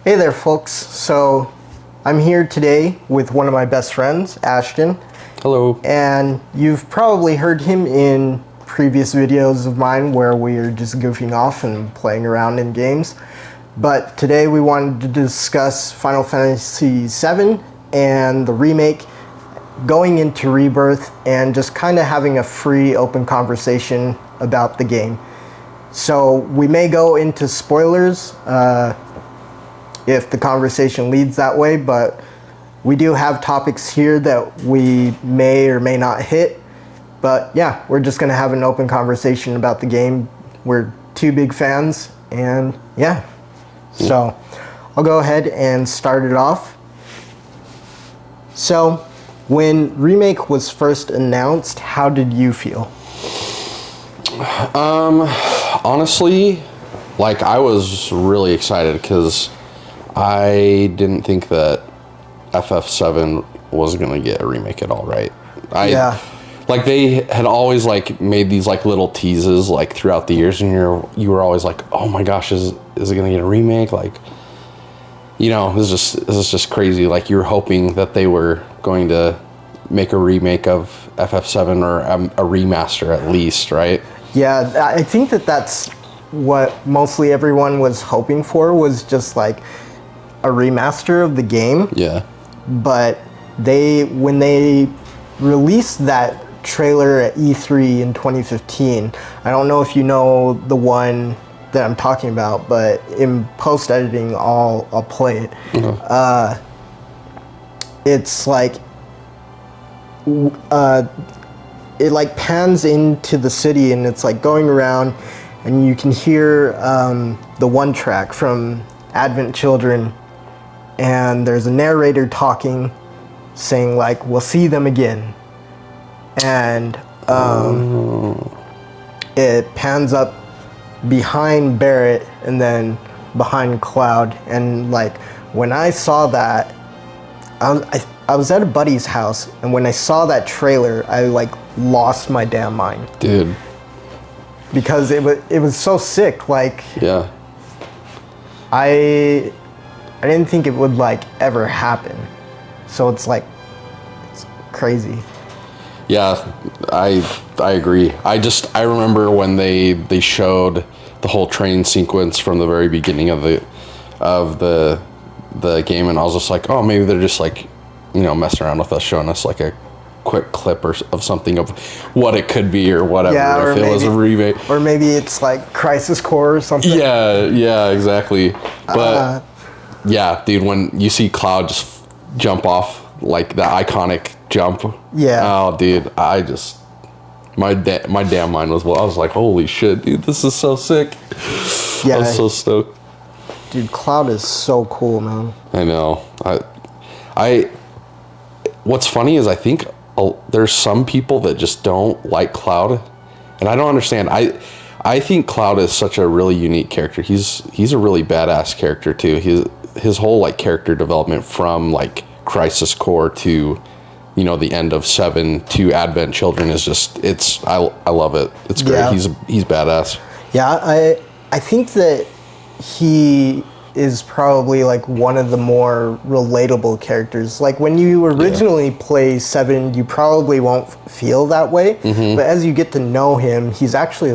Hey there, folks. So, I'm here today with one of my best friends, Ashton. Hello. And you've probably heard him in previous videos of mine where we are just goofing off and playing around in games. But today we wanted to discuss Final Fantasy VII and the remake, going into Rebirth, and just kind of having a free, open conversation about the game. So we may go into spoilers if the conversation leads that way, but we do have topics here that we may or may not hit. But yeah, we're just gonna have an open conversation about the game. We're two big fans, and yeah. So I'll go ahead and start it off. So when Remake was first announced, how did you feel? Honestly, I was really excited because I didn't think that FF7 was gonna get a remake at all, right? They had always made these little teases throughout the years, and you were always like, oh my gosh, is it gonna get a remake? This is just crazy. You were hoping that they were going to make a remake of FF7 or a remaster at least, right? Yeah, I think that's what mostly everyone was hoping for, was just a remaster of the game. Yeah. But when they released that trailer at E3 in 2015, I don't know if you know the one that I'm talking about, but in post editing I'll play it. Mm-hmm. It's it pans into the city, and it's going around, and you can hear the one track from Advent Children, and there's a narrator talking, saying we'll see them again, and it pans up behind Barrett and then behind Cloud, and when I saw that, I was at a buddy's house, and when I saw that trailer, I lost my damn mind, dude, because it was so sick. Yeah, I didn't think it would ever happen, so it's crazy. Yeah, I agree. I remember when they showed the whole train sequence from the very beginning of the game, and I was just like, oh, maybe they're just messing around with us, showing us a quick clip of something of what it could be or whatever. Yeah, if it was a remake, or maybe it's Crisis Core or something. Yeah, exactly. But yeah, dude, when you see Cloud just jump off the iconic jump, yeah. Oh, dude, my damn mind was I was like, holy shit, dude, this is so sick. Yeah, I was so stoked. Dude, Cloud is so cool, man. I know. What's funny is I think there's some people that just don't like Cloud, and I don't understand. I think Cloud is such a really unique character. He's a really badass character too. His whole character development from Crisis Core to the end of 7 to Advent Children is just I love it. It's great. Yeah. He's badass. Yeah, I think that he is probably one of the more relatable characters. When you originally play 7, you probably won't feel that way, mm-hmm. But as you get to know him, he's actually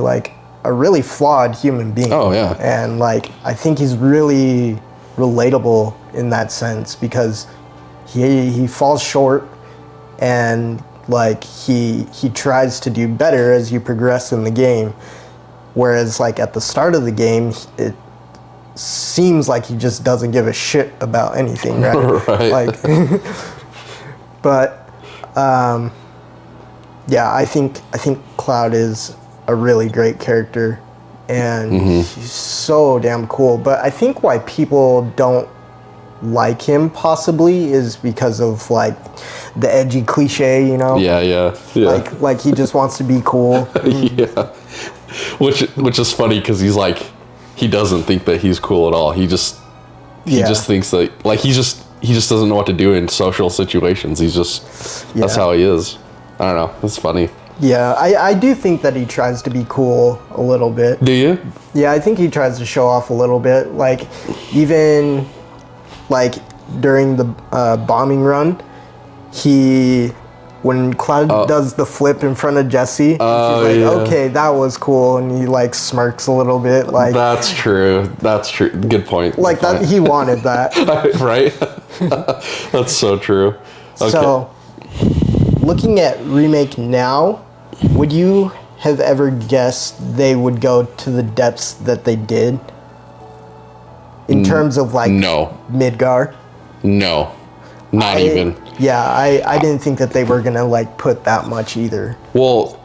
a really flawed human being. Oh yeah. And I think he's really relatable in that sense, because he falls short, and he tries to do better as you progress in the game, whereas at the start of the game, it seems he just doesn't give a shit about anything, right? Right. But yeah, I think Cloud is a really great character, and mm-hmm. he's so damn cool. But I think why people don't like him possibly is because of the edgy cliche, Yeah. He just wants to be cool. Yeah, which is funny because he's he doesn't think that he's cool at all. He just thinks that he just doesn't know what to do in social situations. That's how he is. I don't know. It's funny. Yeah, I do think that he tries to be cool a little bit. Do you? Yeah, I think he tries to show off a little bit. Even like during the bombing run, when Cloud does the flip in front of Jesse, she's like, okay, that was cool, and he like smirks a little bit, like That's true. Good point. like that he wanted that. Right? That's so true. Okay. So, looking at Remake now, would you have ever guessed they would go to the depths that they did in terms of like Midgar? No, not even. Yeah, I didn't think that they were gonna like put that much either. Well,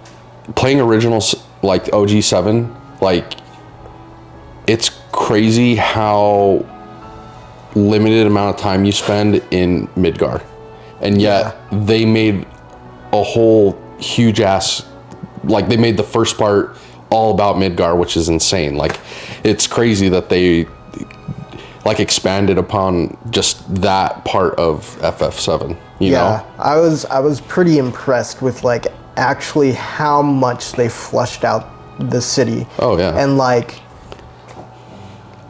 playing originals like OG7, like it's crazy how limited amount of time you spend in Midgar, and yet they made a whole huge ass, like they made the first part all about Midgar, which is insane. Like it's crazy that they like expanded upon just that part of FF7. You know? I was pretty impressed with like actually how much they flushed out the city. Oh yeah. And like,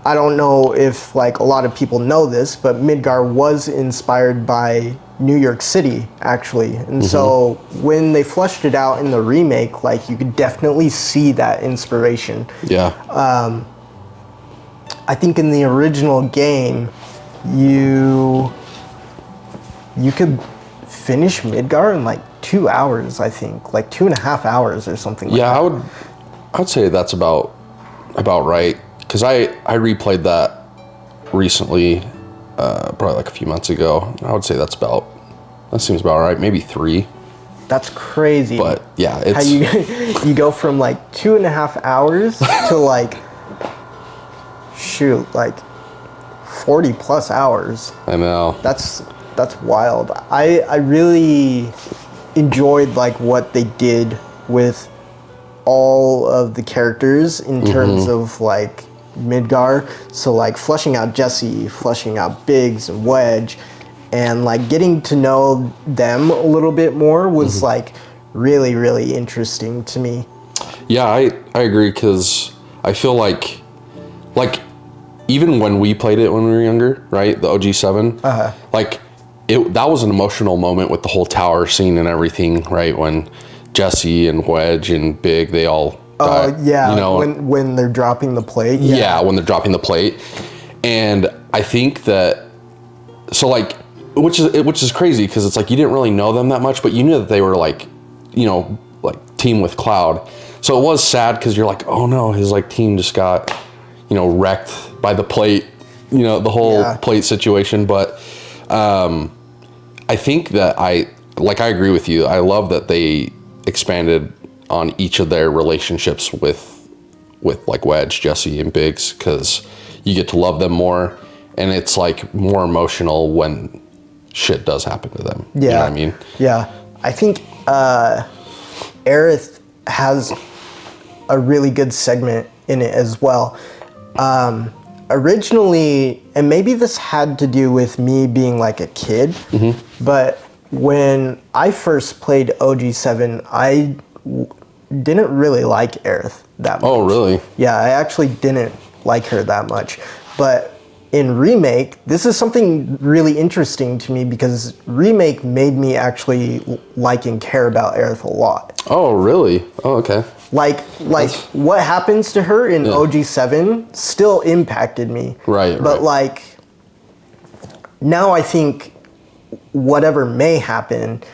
I don't know if like a lot of people know this, but Midgar was inspired by New York City actually. And so when they flushed it out in the remake, like you could definitely see that inspiration. Yeah. I think in the original game, you could finish Midgar in like 2 hours, I think, like 2.5 hours or something like that. Yeah, I'd say that's about right, because I replayed that recently, probably like a few months ago. I would say that seems about right, maybe 3. That's crazy. But yeah, it's how you go from like 2.5 hours to like like 40 plus hours. I know. That's wild. I really enjoyed like what they did with all of the characters in terms of like Midgar. So like flushing out Jesse, flushing out Biggs and Wedge, and like getting to know them a little bit more was like really, really interesting to me. Yeah, I agree, because I feel like even when we played it when we were younger, right, the OG7, like that was an emotional moment with the whole tower scene and everything, right, when Jesse and Wedge and Big, they all died, you know, when they're dropping the plate. Yeah, when they're dropping the plate. And I think that, so like, which is crazy, because it's like you didn't really know them that much, but you knew that they were like, you know, like team with Cloud. So it was sad, because you're like, oh no, his like team just got, you know, wrecked by the plate, you know, the whole plate situation. But I think that I agree with you. I love that they expanded on each of their relationships with like Wedge, Jesse, and Biggs, because you get to love them more, and it's like more emotional when shit does happen to them. Yeah. You know what I mean? Yeah. I think Aerith has a really good segment in it as well. Originally, and maybe this had to do with me being like a kid, but when I first played OG7, I didn't really like Aerith that much. Oh, really? Yeah, I actually didn't like her that much. But in Remake, this is something really interesting to me, because Remake made me actually like and care about Aerith a lot. Oh, really? Oh, okay. Like what happens to her in OG7 still impacted me. Right. But like now I think whatever may happen,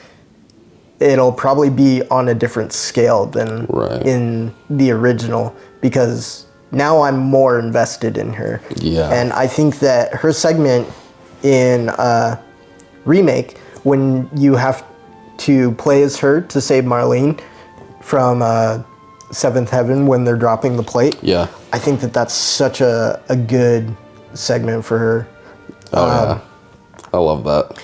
it'll probably be on a different scale than in the original, because now I'm more invested in her. Yeah. And I think that her segment in Remake, when you have to play as her to save Marlene from Seventh Heaven when they're dropping the plate. Yeah. I think that that's such a good segment for her. Oh, yeah. I love that.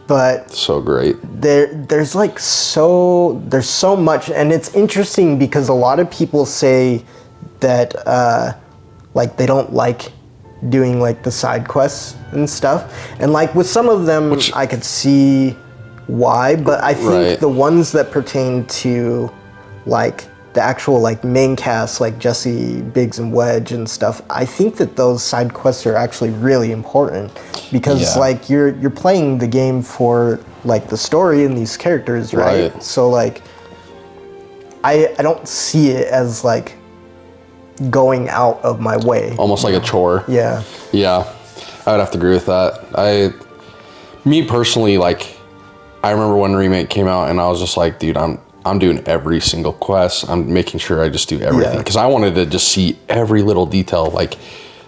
But so great. There's so much, and it's interesting because a lot of people say that like they don't like doing like the side quests and stuff, and like with some of them I could see why, but I think the ones that pertain to like the actual like main cast, like Jesse, Biggs, and Wedge and stuff, I think that those side quests are actually really important, because Yeah. like you're playing the game for like the story and these characters, right? Right. So like I don't see it as like going out of my way. Almost like a chore. Yeah. Yeah, I would have to agree with that. Me personally, like, I remember when Remake came out, and I was just like, dude, I'm doing every single quest. I'm making sure I just do everything, because I wanted to just see every little detail, like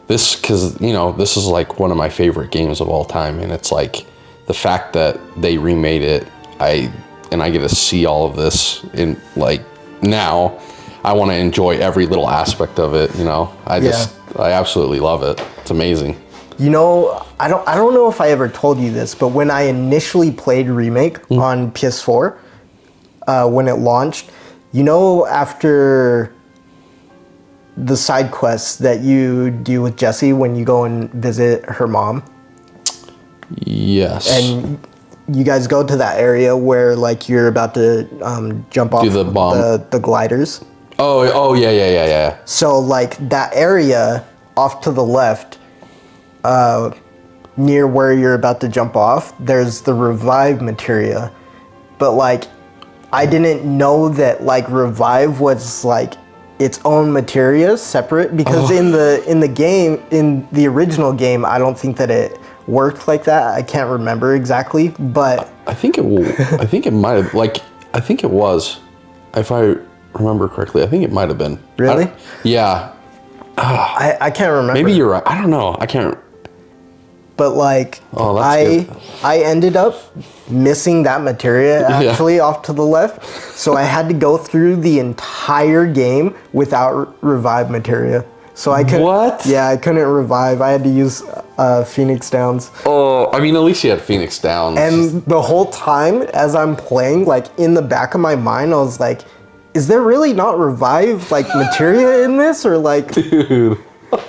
this, because this is like one of my favorite games of all time, and it's like the fact that they remade it, I get to see all of this in like now. I want to enjoy every little aspect of it. I absolutely love it. It's amazing. I don't know if I ever told you this, but when I initially played Remake on PS4, when it launched, after the side quests that you do with Jessie when you go and visit her mom, Yes. and you guys go to that area where like you're about to jump off the gliders. Oh yeah. So like that area off to the left, near where you're about to jump off, there's the revive materia. But like I didn't know that like revive was like its own materia separate, because in the game, in the original game, I don't think that it worked like that. I can't remember exactly, but I think it might have, like, I think it was, if I remember correctly, I think it might have been. Really? Yeah. I can't remember. Maybe you're right. I don't know. I can't. But like, that's good. I ended up missing that materia actually off to the left, so I had to go through the entire game without revive materia. So I couldn't. What? Yeah, I couldn't revive. I had to use Phoenix Downs. Oh, I mean, at least you had Phoenix Downs. And the whole time as I'm playing, like in the back of my mind, I was like, is there really not revive like materia in this, or like? Dude.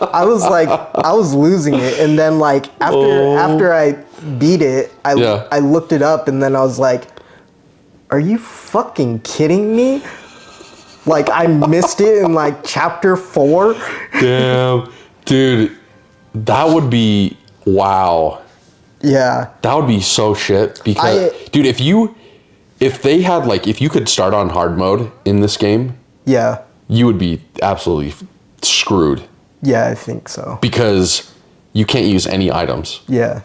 I was losing it, and then like after I beat it, I looked it up, and then I was like, "Are you fucking kidding me? Like I missed it in like chapter 4." Damn, dude, that would be wow. Yeah, that would be so shit. Because, dude, if they had like, if you could start on hard mode in this game, yeah, you would be absolutely screwed. Yeah, I think so. Because you can't use any items. Yeah.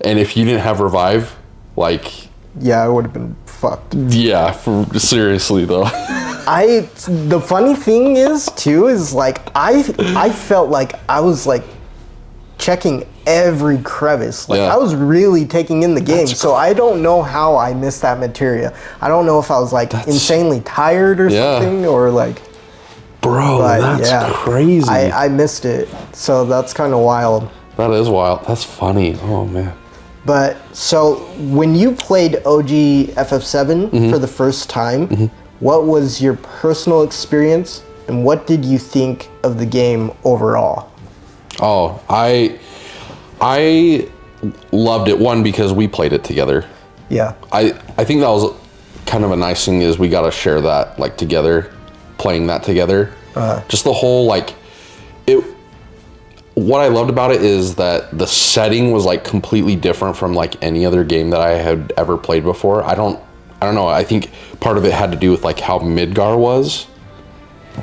And if you didn't have revive, like... Yeah, I would have been fucked. Yeah, seriously though. The funny thing is, too, is like, I felt like I was like checking every crevice. Like I was really taking in the game. So I don't know how I missed that materia. I don't know if I was like insanely tired or something, or like... Bro, that's crazy. I missed it, so that's kind of wild. That is wild. That's funny. Oh, man. But, so, when you played OG FF7 for the first time, what was your personal experience, and what did you think of the game overall? Oh, I loved it, one, because we played it together. Yeah. I think that was kind of a nice thing, is we got to share that, like, together. Playing that together, just the whole like what I loved about it is that the setting was like completely different from like any other game that I had ever played before. I don't know, I think part of it had to do with like how Midgar was,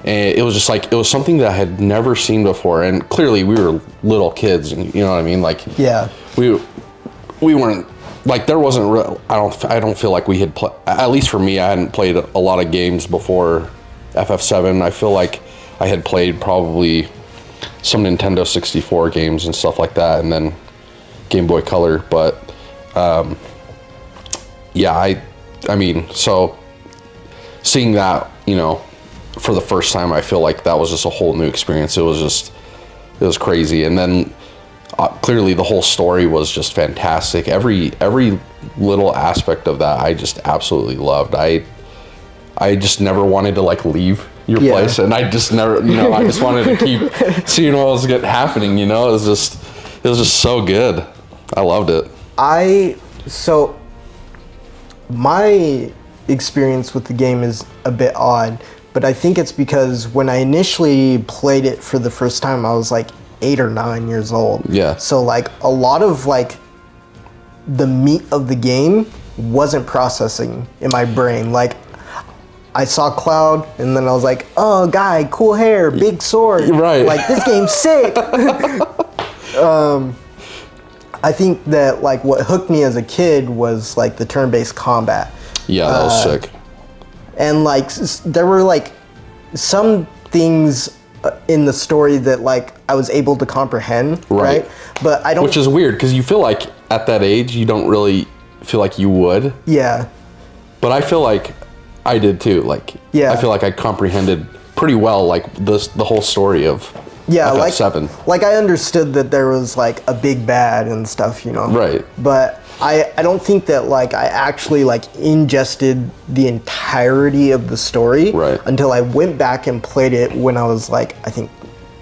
and it was just like, it was something that I had never seen before, and clearly we were little kids, and you know what I mean, like we weren't like, there wasn't I don't feel like we had at least for me, I hadn't played a lot of games before FF7. I feel like I had played probably some Nintendo 64 games and stuff like that, and then Game Boy Color, but yeah, I mean, so seeing that, for the first time, I feel like that was just a whole new experience. It was crazy, and then clearly the whole story was just fantastic. Every little aspect of that I just absolutely loved. I just never wanted to like leave your place, and I just never, I just wanted to keep seeing what was happening. It was just so good. I loved it. So my experience with the game is a bit odd, but I think it's because when I initially played it for the first time, I was like, 8 or 9 years old. Yeah. So like a lot of like the meat of the game wasn't processing in my brain. Like I saw Cloud and then I was like, oh, guy, cool hair, big sword. Right. Like this game's sick. I think that like what hooked me as a kid was like the turn-based combat. Yeah, that was sick. And like there were like some things in the story that like I was able to comprehend, right? But I don't. Which is weird because you feel like at that age you don't really feel like you would. Yeah. But I feel like I did too. Like yeah. I feel like I comprehended pretty well like the whole story of FF7. Like I understood that there was like a big bad and stuff, you know. Right. But I don't think that like I actually like ingested the entirety of the story until I went back and played it when I was like I think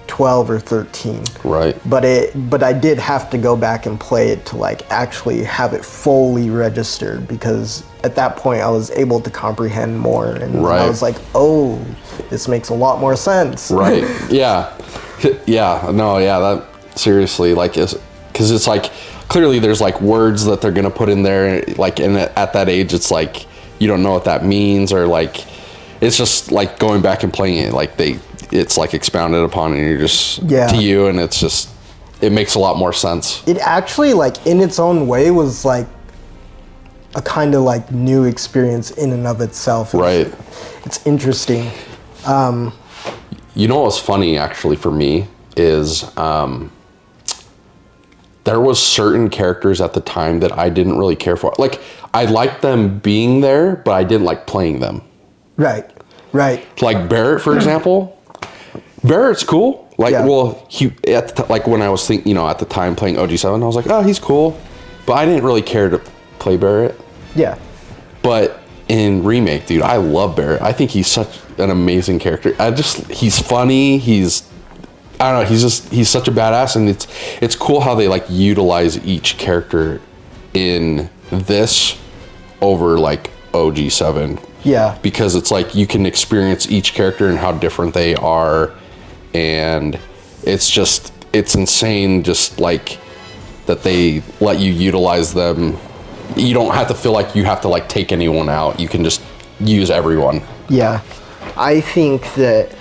12 or 13. Right. But I did have to go back and play it to like actually have it fully registered because at that point I was able to comprehend more and I was like, oh, this makes a lot more sense. Right. Yeah. Yeah. No. Yeah. That seriously like is because it's like. Clearly there's like words that they're gonna put in there like and at that age it's like you don't know what that means or like it's just like going back and playing it like it's like expounded upon and you're just to you and it's just it makes a lot more sense. It actually like in its own way was like a kind of like new experience in and of itself. Right. It's interesting. You know what's funny actually for me is there was certain characters at the time that I didn't really care for. Like, I liked them being there, but I didn't like playing them. Right. Like Barrett, for example. Barrett's cool. Like, well, he like when I was thinking, at the time playing OG7, I was like, oh, he's cool. But I didn't really care to play Barrett. Yeah. But in Remake, dude, I love Barrett. I think he's such an amazing character. He's funny. I don't know, he's such a badass and it's cool how they like utilize each character in this over like OG7. Yeah. Because it's like you can experience each character and how different they are and it's insane just like that they let you utilize them. You don't have to feel like you have to like take anyone out. You can just use everyone. Yeah. I think that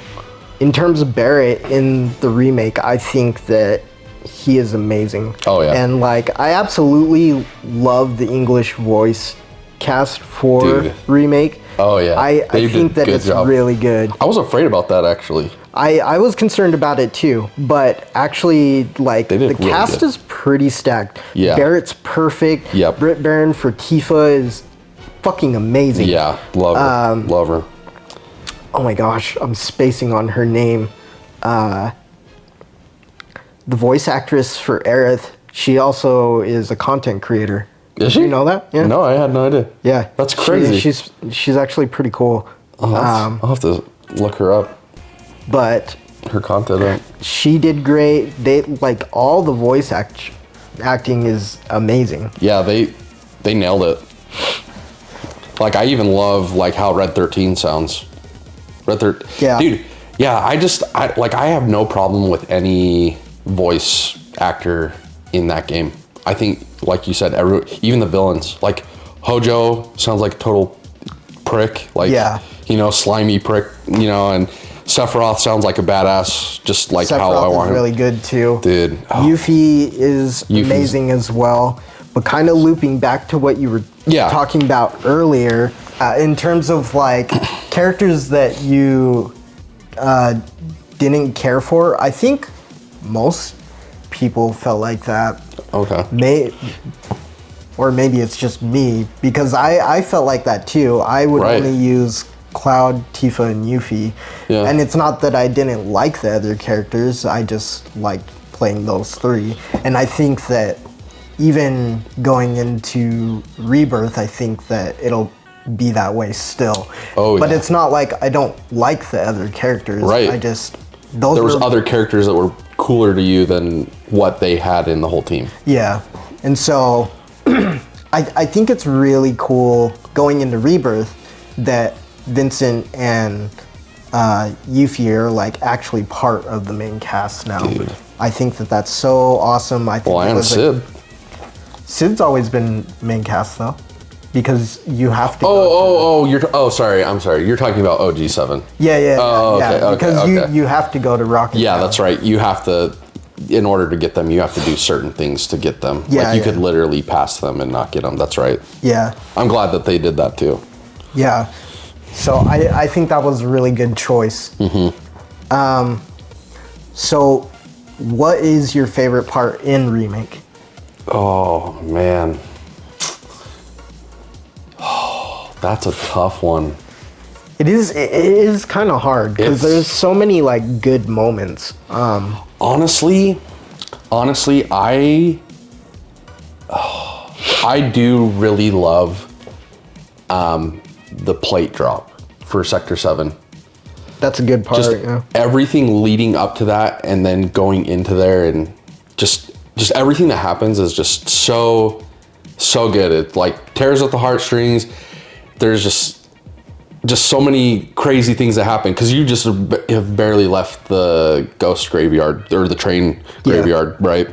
in terms of Barrett in the remake, I think that he is amazing. Oh yeah. And like I absolutely love the English voice cast for Remake. Oh yeah. I think that it's really good. I was afraid about that actually. I was concerned about it too, but actually like the cast is pretty stacked. Yeah. Barrett's perfect. Yep. Britt Baron for Tifa is fucking amazing. Yeah, love her. Love her. Oh my gosh, I'm spacing on her name. The voice actress for Aerith, she also is a content creator. Is she? Did you know that? Yeah. No, I had no idea. Yeah. That's crazy. She's actually pretty cool. Oh, I'll have to look her up. But her content. She did great. They like all the voice acting is amazing. Yeah, they nailed it. Like I even love like how Red 13 sounds. Yeah. Dude, yeah, I have no problem with any voice actor in that game. I think, like you said, even the villains, like Hojo sounds like a total prick, like, slimy prick, and Sephiroth sounds like a badass, just like how I want him. Sephiroth is really good too. Dude. Yuffie is amazing as well. But kind of looping back to what you were talking about earlier, in terms of like characters that you didn't care for, I think most people felt like that. Okay. Or maybe it's just me, because I felt like that too. I would only use Cloud, Tifa, and Yuffie. Yeah. And it's not that I didn't like the other characters, I just liked playing those three. And I think that even going into Rebirth, I think that it'll be that way still. But it's not like I don't like the other characters. Right. There was other characters that were cooler to you than what they had in the whole team. Yeah. And so I think it's really cool going into Rebirth that Vincent and Yuffie are like actually part of the main cast now. Dude. I think that that's so awesome. I think Well, it and was Sid. Sid's always been main cast though, because you have to. Sorry, I'm sorry. You're talking about OG7. Yeah. Oh, okay, okay, because okay. you have to go to Rocket. Yeah, Town. that's right. You have to, in order to get them, you have to do certain things to get them. Yeah, like you could literally pass them and not get them. That's right. Yeah. I'm glad that they did that too. Yeah. So I think that was a really good choice. Mm-hmm. So what is your favorite part in Remake? Oh, man. Oh, that's a tough one. It is kind of hard because there's so many like good moments. Honestly, I do really love the plate drop for Sector 7. That's a good part. Just everything leading up to that and then going into there, and just everything that happens is just so good. It like tears at the heartstrings. There's just so many crazy things that happen because you just have barely left the ghost graveyard or the train graveyard, right?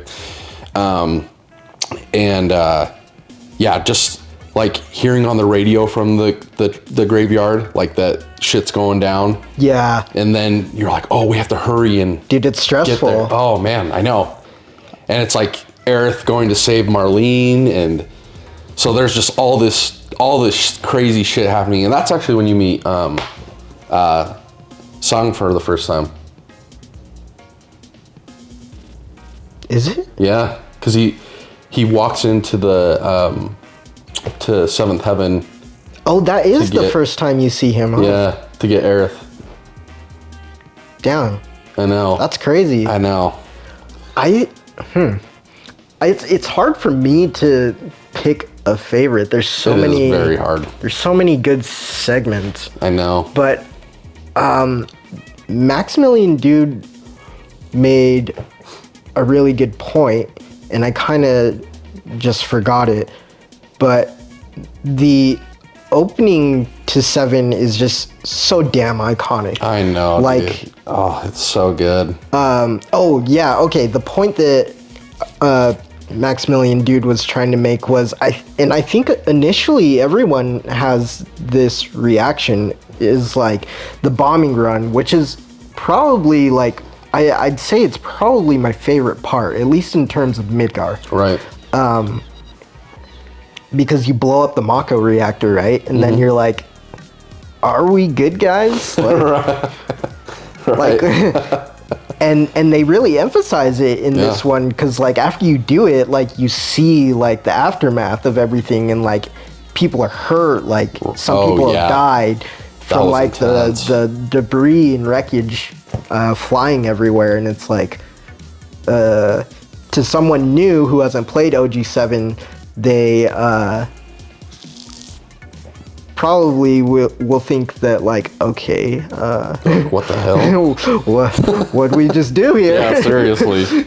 Just like hearing on the radio from the graveyard, like that shit's going down. Yeah. And then you're like, oh, we have to hurry and Dude, it's stressful. get there. Oh man, I know. And it's like Aerith going to save Marlene, and so there's just all this crazy shit happening. And that's actually when you meet Song for the first time. Is it? Yeah, because he walks into the to Seventh Heaven. Oh, that is the first time you see him, huh? Yeah, to get Aerith. Damn. I know. That's crazy. I know. It's hard for me to pick a favorite. There's so many. It is very hard. There's so many good segments. I know. But Maximilian Dude made a really good point, and I kind of just forgot it. But the opening to 7 is just so damn iconic. I know. Like, dude. Oh, it's so good. Okay. The point that Maximilian Dude was trying to make was, I think initially everyone has this reaction, is like the bombing run, which is probably like, I'd say it's probably my favorite part, at least in terms of Midgar. Right. Because you blow up the Mako reactor, right? And then you're like, are we good guys? Like, right. and they really emphasize it in this one, because like after you do it, like you see like the aftermath of everything, and like people are hurt, like some people have died from like the debris and wreckage flying everywhere, and it's like to someone new who hasn't played OG7, they probably will think that like, okay, like, what the hell? What'd we just do here? Yeah, seriously.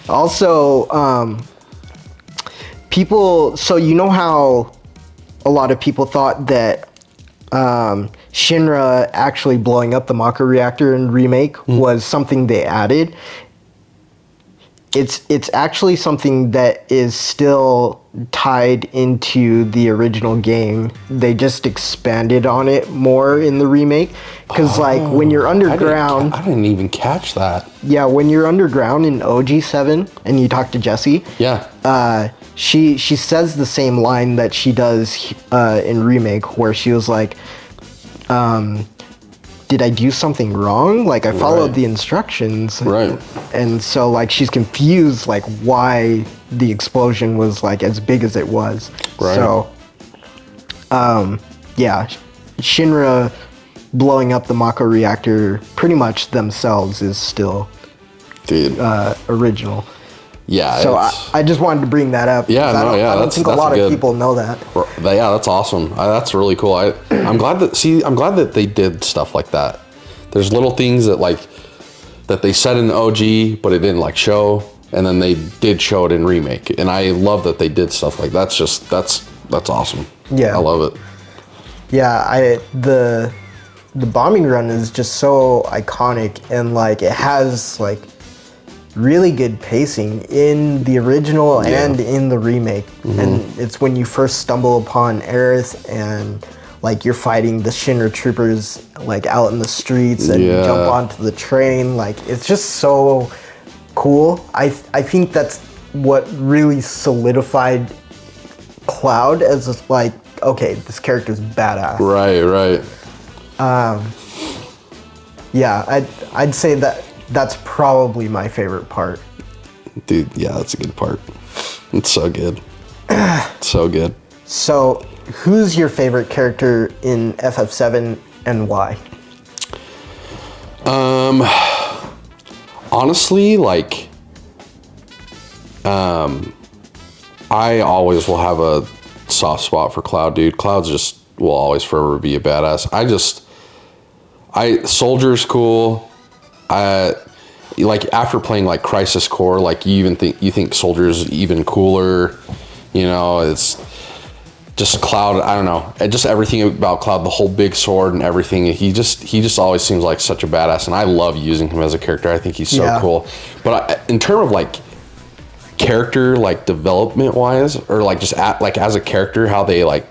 Also, people, so you know how a lot of people thought that Shinra actually blowing up the Mako reactor in Remake was something they added. It's actually something that is still tied into the original game. They just expanded on it more in the remake. Because like when you're underground... I didn't even catch that. Yeah, when you're underground in OG7 and you talk to Jessie... Yeah. She says the same line that she does in Remake, where she was like... did I do something wrong? Like I followed the instructions. Right. And so like she's confused like why the explosion was like as big as it was. Right. So yeah, Shinra blowing up the Mako reactor pretty much themselves is still original. Yeah. So I just wanted to bring that up. Yeah, I don't think a lot of people know that. Yeah, that's awesome. That's really cool. I'm glad that they did stuff like that. There's little things that like that they said in the OG, but it didn't like show, and then they did show it in Remake, and I love that they did stuff like that. That's awesome. Yeah, I love it. Yeah, the bombing run is just so iconic, and like it has like really good pacing in the original and in the remake. And it's when you first stumble upon Aerith and like you're fighting the Shinra troopers like out in the streets and you jump onto the train. Like it's just so cool. I think that's what really solidified Cloud as like, okay, this character's badass. Right. Yeah, I'd say that's probably my favorite part. Dude, yeah, that's a good part. It's so good. So good. So, who's your favorite character in FF7 and why? Honestly, like, I always will have a soft spot for Cloud, dude. Cloud's just will always forever be a badass. Soldier's cool. Like after playing like Crisis Core, like you think Soldier's even cooler. You know, it's just Cloud. I don't know. Just everything about Cloud, the whole big sword and everything. He just always seems like such a badass, and I love using him as a character. I think he's so cool. But in terms of like character, like development wise, or like just as a character, how they like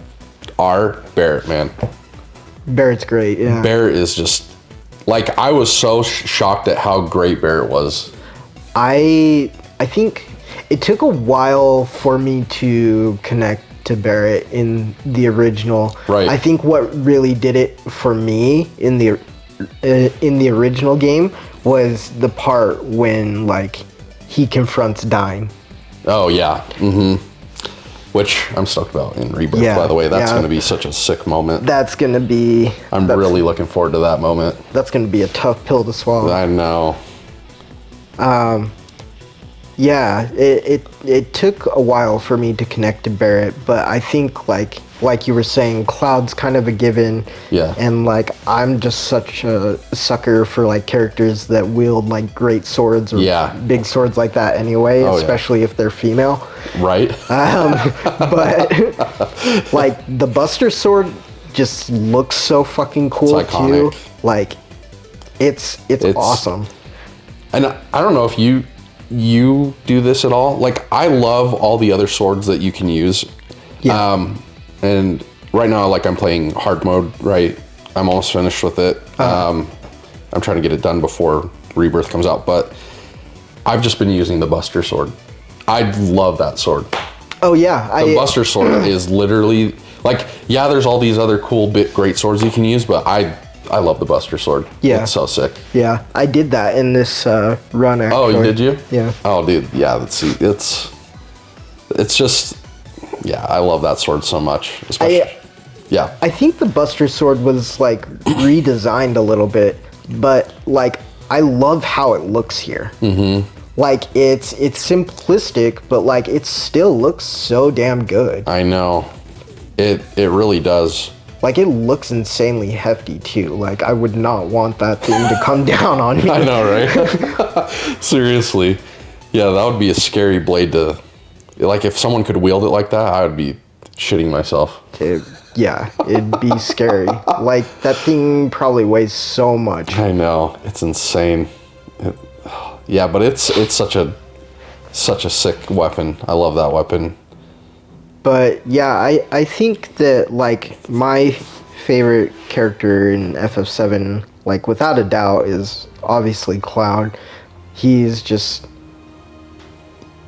are, Barrett, man. Barrett's great. Yeah. Barrett is just like, I was so shocked at how great Barrett was. I think it took a while for me to connect to Barrett in the original. Right. I think what really did it for me in the original game was the part when like he confronts Dying. Oh yeah. Which I'm stoked about in Rebirth, by the way. That's going to be such a sick moment. That's going to be... I'm really looking forward to that moment. That's going to be a tough pill to swallow. I know. Yeah, it took a while for me to connect to Barrett, but I think like you were saying, Cloud's kind of a given. Yeah. And like I'm just such a sucker for like characters that wield like great swords or big swords like that anyway, especially if they're female. Right. But like the Buster sword just looks so fucking cool too. Like it's awesome. And I don't know if you do this at all. Like I love all the other swords that you can use. Yeah. And right now, like I'm playing hard mode, right? I'm almost finished with it. I'm trying to get it done before Rebirth comes out, but I've just been using the Buster sword. I love that sword. Oh yeah. The Buster sword is literally like, yeah, there's all these other cool great swords you can use, but I love the Buster sword. Yeah. It's so sick. Yeah. I did that in this run actually. Oh, you did you? Yeah. Oh dude, yeah, let's see. It's just, yeah, I love that sword so much. Especially, I think the Buster sword was like redesigned a little bit, but like I love how it looks here. Like it's simplistic, but like it still looks so damn good. I know. It really does. Like it looks insanely hefty too. Like I would not want that thing to come down on me. I know, right? Seriously. Yeah, that would be a scary blade to... Like, if someone could wield it like that, I would be shitting myself. Yeah, it'd be scary. Like, that thing probably weighs so much. I know. It's insane. Yeah, but it's such a sick weapon. I love that weapon. But, yeah, I think that, like, my favorite character in FF7, like, without a doubt, is obviously Cloud. He's just...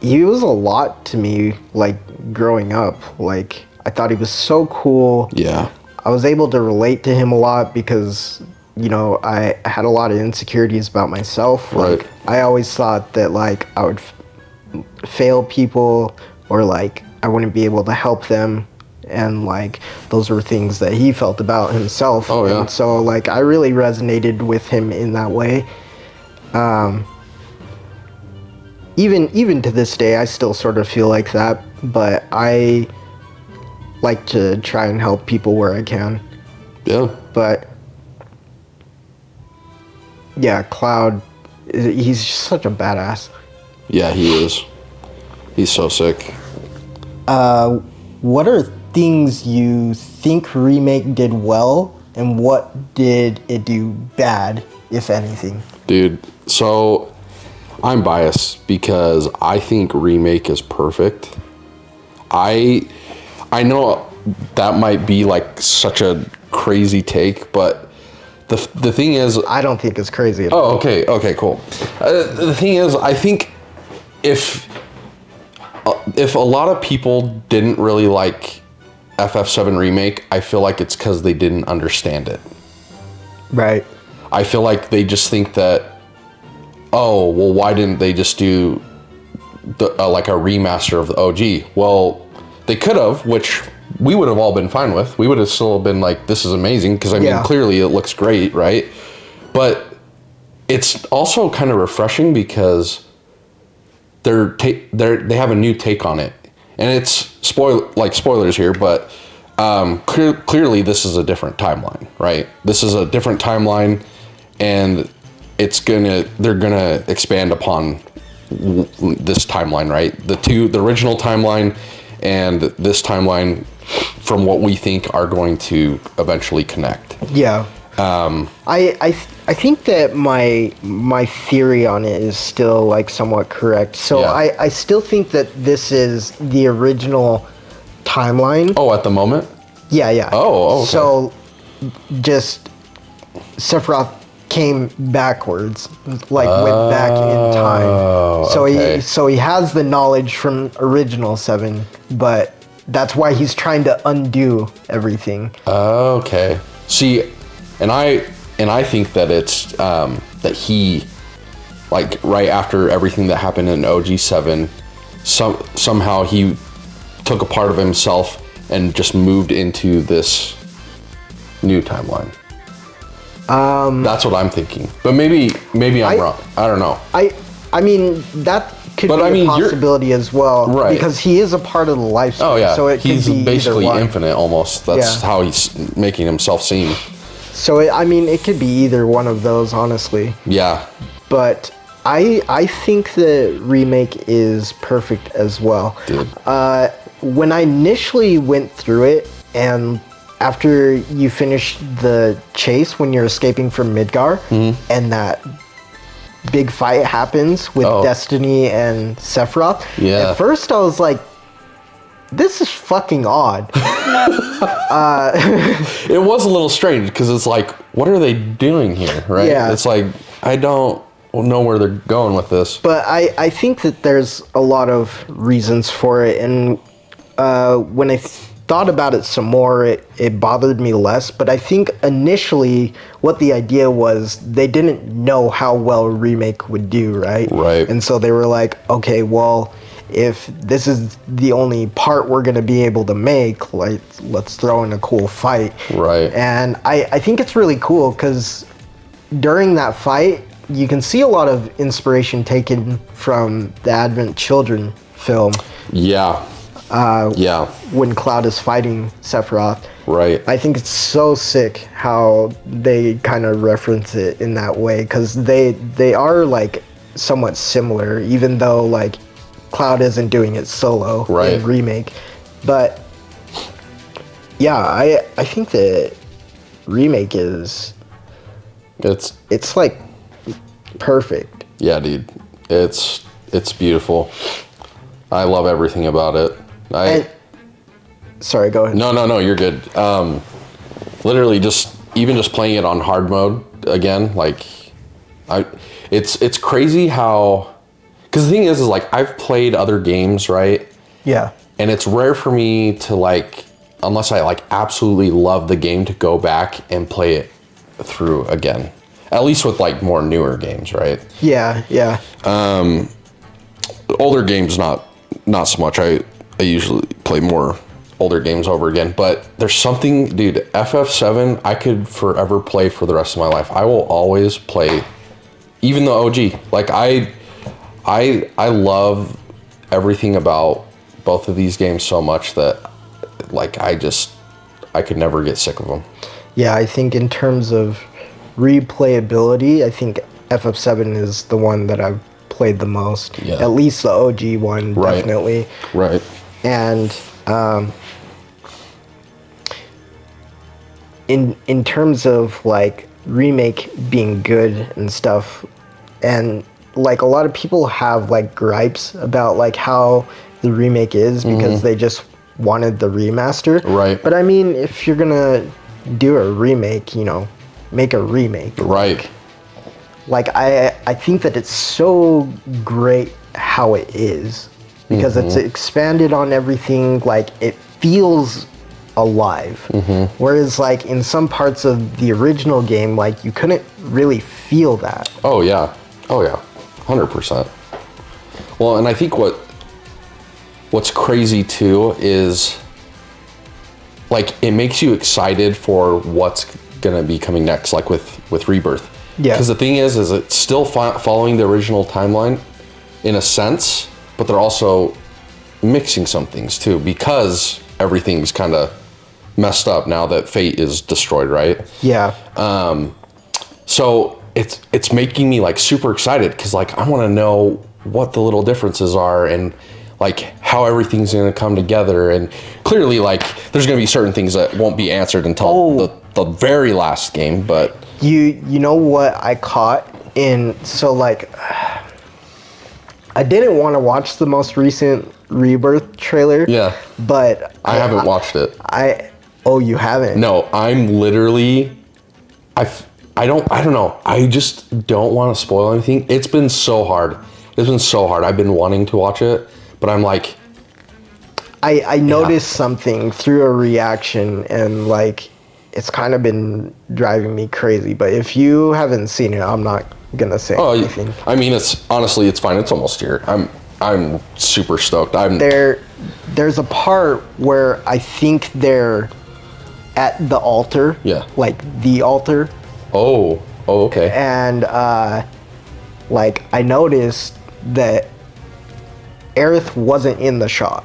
He was a lot to me, like, growing up. Like, I thought he was so cool. Yeah. I was able to relate to him a lot because, you know, I had a lot of insecurities about myself. Like, I always thought that, like, I would fail people or, like, I wouldn't be able to help them. And, like, those were things that he felt about himself. Oh, yeah. And so, like, I really resonated with him in that way. Even to this day, I still sort of feel like that, but I like to try and help people where I can. Yeah. But yeah, Cloud, he's just such a badass. Yeah, he is. He's so sick. What are things you think Remake did well, and what did it do bad, if anything? Dude, so I'm biased because I think Remake is perfect. I know that might be like such a crazy take, but the thing is, I don't think it's crazy at all. oh, okay, cool. The thing is, I think if a lot of people didn't really like FF7 Remake, I feel like it's because they didn't understand it. Right. I feel like they just think that, oh, well, why didn't they just do like a remaster of the OG? Well, they could have, which we would have all been fine with. We would have still been like, this is amazing, because I mean, clearly it looks great, right? But it's also kind of refreshing because they have a new take on it, and it's spoilers here, but clearly this is a different timeline, right? This is a different timeline, and they're gonna expand upon this timeline, right? The original timeline and this timeline, from what we think, are going to eventually connect. Yeah. I think that my theory on it is still like somewhat correct. So Yeah. I still think that this is the original timeline. Oh, at the moment? Yeah. Oh, okay. So just Sephiroth came backwards, like went back in time. So okay. he has the knowledge from original 7, but that's why he's trying to undo everything. Okay. See, and I think that it's that he, like, right after everything that happened in OG7, somehow he took a part of himself and just moved into this new timeline. That's what I'm thinking. But maybe I'm wrong. I don't know. I mean, that could be a possibility as well, right? Because he is a part of the life stream. Oh yeah, so he's could be basically either one. infinite almost. That's how he's making himself seem. So it could be either one of those, honestly. Yeah. But I think the remake is perfect as well. Dude. When I initially went through it, and after you finish the chase when you're escaping from Midgar, and that big fight happens with Destiny and Sephiroth, at first I was like, this is fucking odd. It was a little strange because it's like, what are they doing here, right? Yeah. It's like, I don't know where they're going with this. But I think that there's a lot of reasons for it, and when I thought about it some more, it bothered me less. But I think initially what the idea was, they didn't know how well a remake would do, right? Right. And so they were like, okay, well, if this is the only part we're going to be able to make, like, let's throw in a cool fight. Right. And I think it's really cool because during that fight, you can see a lot of inspiration taken from the Advent Children film. Yeah. When Cloud is fighting Sephiroth. Right. I think it's so sick how they kind of reference it in that way, because they are like somewhat similar, even though like Cloud isn't doing it solo in Remake. But yeah, I think the Remake is it's like perfect. Yeah, dude. It's beautiful. I love everything about it. Sorry, go ahead. No, you're good. Literally just playing it on hard mode again, like it's crazy how, because the thing is like I've played other games, right? Yeah. And it's rare for me to like, unless I like absolutely love the game, to go back and play it through again. At least with like more newer games, right? Yeah. Older games not so much. I usually play more older games over again, but there's something, dude, FF7 I could forever play for the rest of my life. I will always play, even the OG. Like I love everything about both of these games so much that like I could never get sick of them. Yeah, I think in terms of replayability, I think FF7 is the one that I've played the most. Yeah. At least the OG one, definitely. Right. And in terms of like remake being good and stuff, and like a lot of people have like gripes about like how the remake is because they just wanted the remaster. Right. But I mean, if you're gonna do a remake, you know, make a remake. Right. Like I think that it's so great how it is because it's expanded on everything. Like it feels alive. Whereas like in some parts of the original game, like you couldn't really feel that. Oh yeah. 100%. Well, and I think what's crazy too is like it makes you excited for what's gonna be coming next, like with Rebirth. Yeah. Because the thing is it's still following the original timeline in a sense, but they're also mixing some things too because everything's kind of messed up now that Fate is destroyed, right? Yeah. So it's making me like super excited because like I want to know what the little differences are and like how everything's going to come together. And clearly like there's going to be certain things that won't be answered until the very last game. But you know what I caught in, so like I didn't want to watch the most recent Rebirth trailer. Yeah. But I haven't watched it. Oh, you haven't? No, I'm literally I don't know. I just don't want to spoil anything. It's been so hard. I've been wanting to watch it, but I'm like I noticed something through a reaction and like it's kind of been driving me crazy. But if you haven't seen it, I'm not gonna say anything. I mean, it's honestly, it's fine. It's almost here. I'm super stoked. There's a part where I think they're at the altar. Yeah. Like the altar. Oh, okay. And like I noticed that Aerith wasn't in the shot.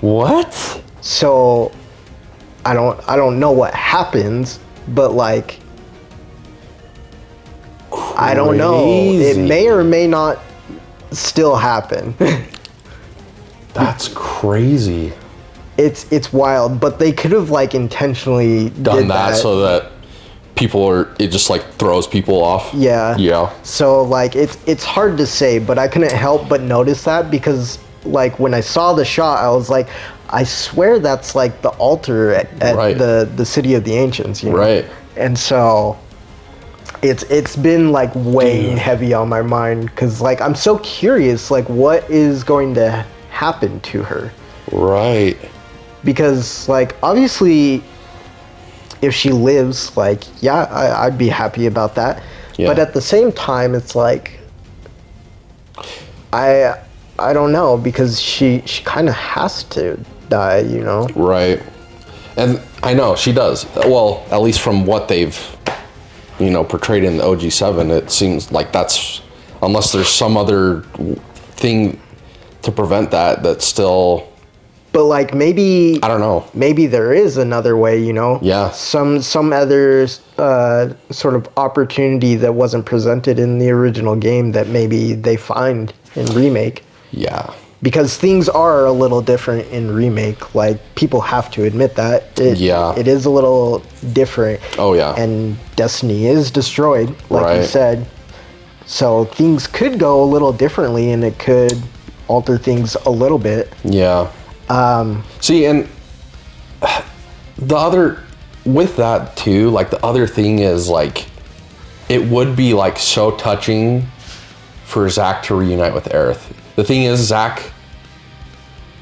What? So I don't know what happens, but like Crazy. I don't know. It may or may not still happen. That's crazy. It's wild, but they could have like intentionally done that so that it just like throws people off. Yeah. So like it's hard to say, but I couldn't help but notice that because like when I saw the shot, I was like, I swear that's like the altar at right. the City of the Ancients, you know? Right. And so it's been like weighing heavy on my mind because like I'm so curious like what is going to happen to her. Right. Because like obviously if she lives, like yeah, I'd be happy about that. Yeah. But at the same time it's like I don't know because she kind of has to die, you know? Right. And I know she does. Well, at least from what they've portrayed in the OG7, it seems like that's, unless there's some other thing to prevent that's still. But like maybe, I don't know. Maybe there is another way, you know? Yeah. Some other sort of opportunity that wasn't presented in the original game that maybe they find in Remake. Yeah. Because things are a little different in Remake. Like, people have to admit that. It is a little different. Oh, yeah. And Destiny is destroyed, like you said. So things could go a little differently, and it could alter things a little bit. Yeah. See, and with that too, like the other thing is like, it would be like so touching for Zack to reunite with Aerith. The thing is, Zack,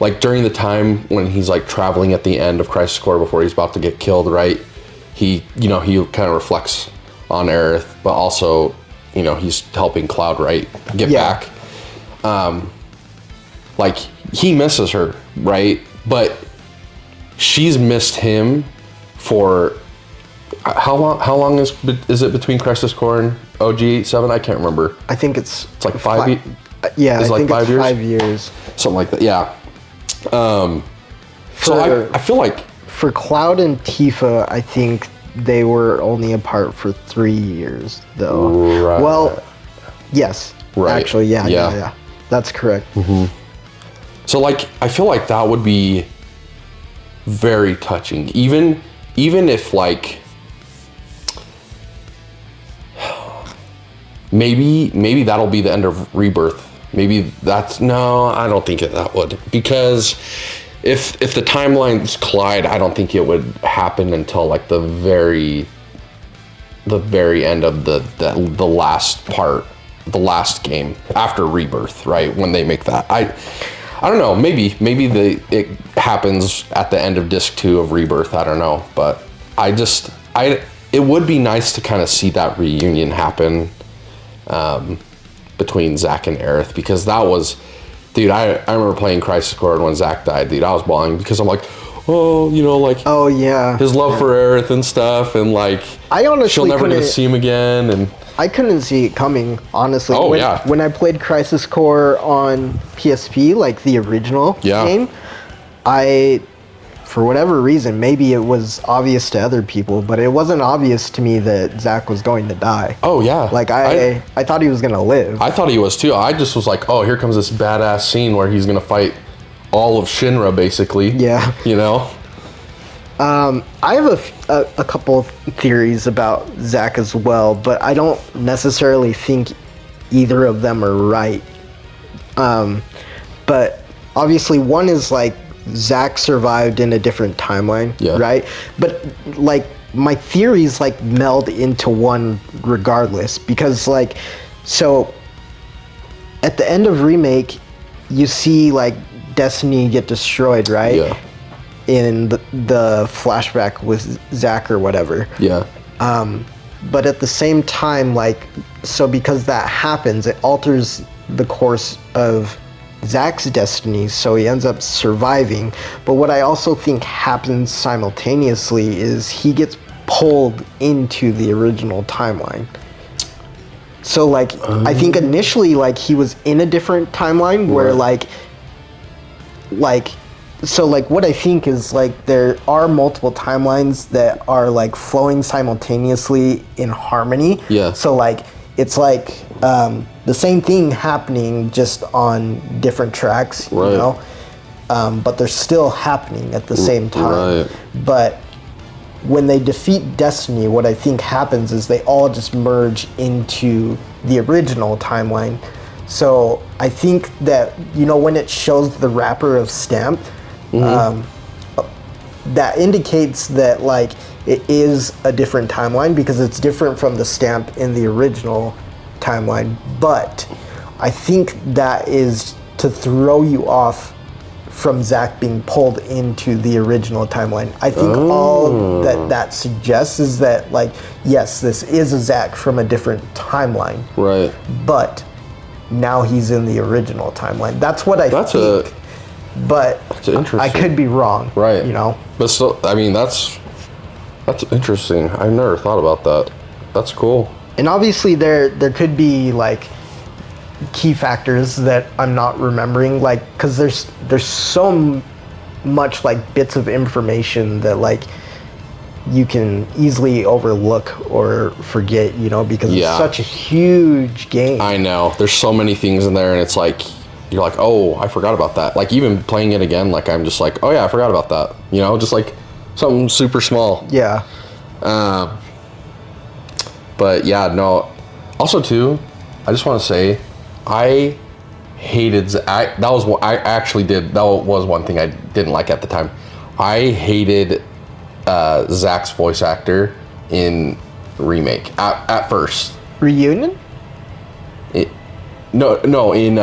like during the time when he's like traveling at the end of Crisis Core before he's about to get killed, right? He kind of reflects on Aerith, but also, he's helping Cloud, right, get back. Like he misses her, right? But she's missed him for how long? How long is it between Crisis Core and OG7? I can't remember. I think it's like 5 years. Yeah, it's I like think 5 it's years. 5 years. Something like that. Yeah. So I feel like for Cloud and Tifa, I think they were only apart for 3 years, though. Right. Well, yes. Right. Actually, yeah. That's correct. Mm-hmm. So like, I feel like that would be very touching, even if like, maybe that'll be the end of Rebirth. Maybe no, I don't think that would, because if the timelines collide, I don't think it would happen until like the very end of the last part, the last game after Rebirth, right? When they make that, I don't know. Maybe it happens at the end of disc 2 of Rebirth. I don't know, but it would be nice to kind of see that reunion happen between Zack and Aerith, because that was, dude, I remember playing Crisis Core, and when Zack died, dude, I was bawling, because I'm like, oh, you know, like, oh yeah, his love for Aerith and stuff, and like, I honestly she'll never get to see him again, and I couldn't see it coming, honestly. Oh, yeah. When I played Crisis Core on PSP, like the original game, for whatever reason, maybe it was obvious to other people, but it wasn't obvious to me that Zack was going to die. Oh yeah. Like I thought he was going to live. I thought he was too. I just was like, oh, here comes this badass scene where he's going to fight all of Shinra, basically. Yeah. You know? I have a couple of theories about Zack as well, but I don't necessarily think either of them are right. But obviously one is like Zack survived in a different timeline, right? But like my theories like meld into one regardless, because like, so at the end of Remake, you see like Destiny get destroyed, right? Yeah. In the flashback with Zack or whatever. Yeah. But at the same time, like, so because that happens, it alters the course of Zack's destiny, so he ends up surviving. But what I also think happens simultaneously is he gets pulled into the original timeline. So like, I think initially like he was in a different timeline where so like what I think is like there are multiple timelines that are like flowing simultaneously in harmony. Yeah. So like it's like the same thing happening just on different tracks, you know? But they're still happening at the same time. Right. But when they defeat Destiny, what I think happens is they all just merge into the original timeline. So I think that, you know, when it shows the wrapper of Stamp, that indicates that like it is a different timeline, because it's different from the stamp in the original timeline. But I think that is to throw you off from Zack being pulled into the original timeline. I think all that suggests is that like, yes, this is a Zack from a different timeline. Right. But now he's in the original timeline. That's what I think. But I could be wrong. Right. You know? But still, I mean, that's interesting. I've never thought about that. That's cool. And obviously there could be like key factors that I'm not remembering, like, because there's so much like bits of information that like you can easily overlook or forget, you know, because it's such a huge game. I know. There's so many things in there, and it's like, you're like, oh, I forgot about that. Like, even playing it again, like, I'm just like, oh yeah, I forgot about that. You know, just like something super small. Yeah. But yeah, no. Also too, I just want to say, I hated that was what I actually did. That was one thing I didn't like at the time. I hated Zack's voice actor in Remake at first. Reunion? No, in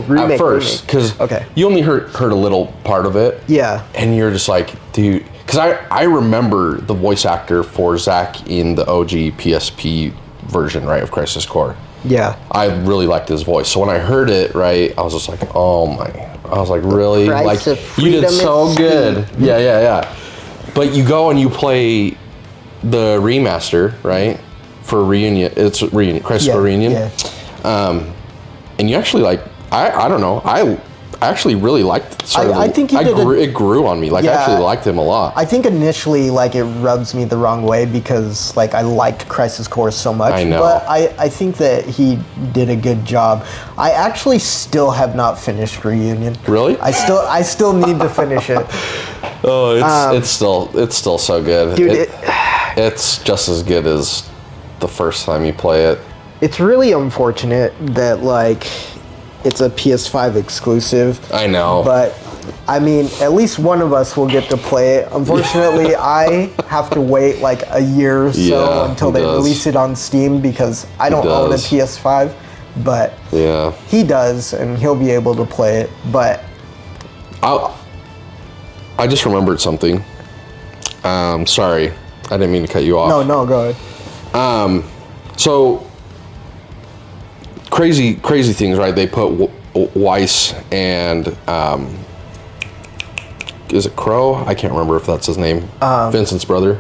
Remake. At first, because you only heard a little part of it. Yeah. And you're just like, dude, because I remember the voice actor for Zack in the OG PSP version, right, of Crisis Core. Yeah. I really liked his voice. So when I heard it, right, I was just like, oh my, I was like, really? Like, you did so good. Yeah. But you go and you play the remaster, right? For Reunion, it's Crisis Core Reunion. Yeah. And you actually like, I don't know, I actually really liked I think it grew on me. Like, I actually liked him a lot. I think initially, like, it rubs me the wrong way because, like, I liked Crisis Core so much. I know. But I think that he did a good job. I actually still have not finished Reunion. Really? I still need to finish it. Oh, it's still so good. Dude, it's just as good as the first time you play it. It's really unfortunate that like it's a PS5 exclusive. I know. But I mean, at least one of us will get to play it. Unfortunately, I have to wait like a year or so until they release it on Steam because I don't own a PS5. But he does, and he'll be able to play it. But I just remembered something. Sorry, I didn't mean to cut you off. No, go ahead. So crazy things, right? They put Weiss and is it Crow? I can't remember if that's his name. Vincent's brother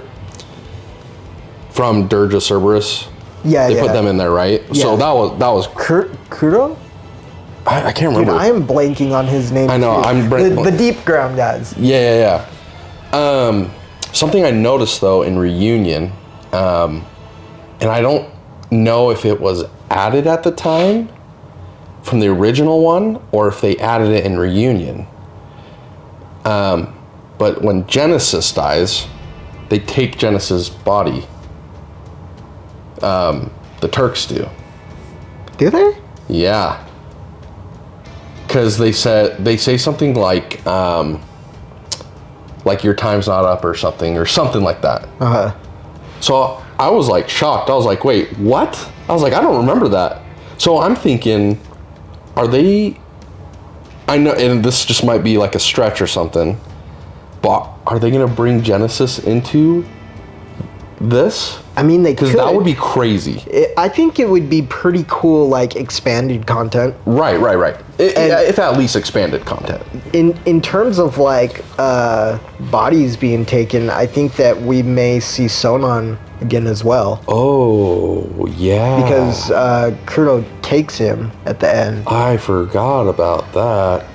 from Dirge of Cerberus. They put them in there, right? Yeah. So that was Kuro? I can't remember. Dude, I am blanking on his name. I know. The Deep Ground guys. Yeah. Something I noticed though in Reunion, and I don't know if it was added at the time from the original one or if they added it in Reunion. But when Genesis dies, they take Genesis' body. The Turks do. Do they? Yeah. Because they say something like your time's not up or something like that. Uh-huh. So I was like shocked. I was like, wait, what? I was like, I don't remember that. So I'm thinking, are they, I know, and this just might be like a stretch or something, but are they going to bring Genesis into this? I mean, they could. Because that would be crazy. I think it would be pretty cool, like, expanded content. Right. If at least expanded content. In terms of, like, bodies being taken, I think that we may see Sonon again as well. Oh, yeah. Because Kurto takes him at the end. I forgot about that.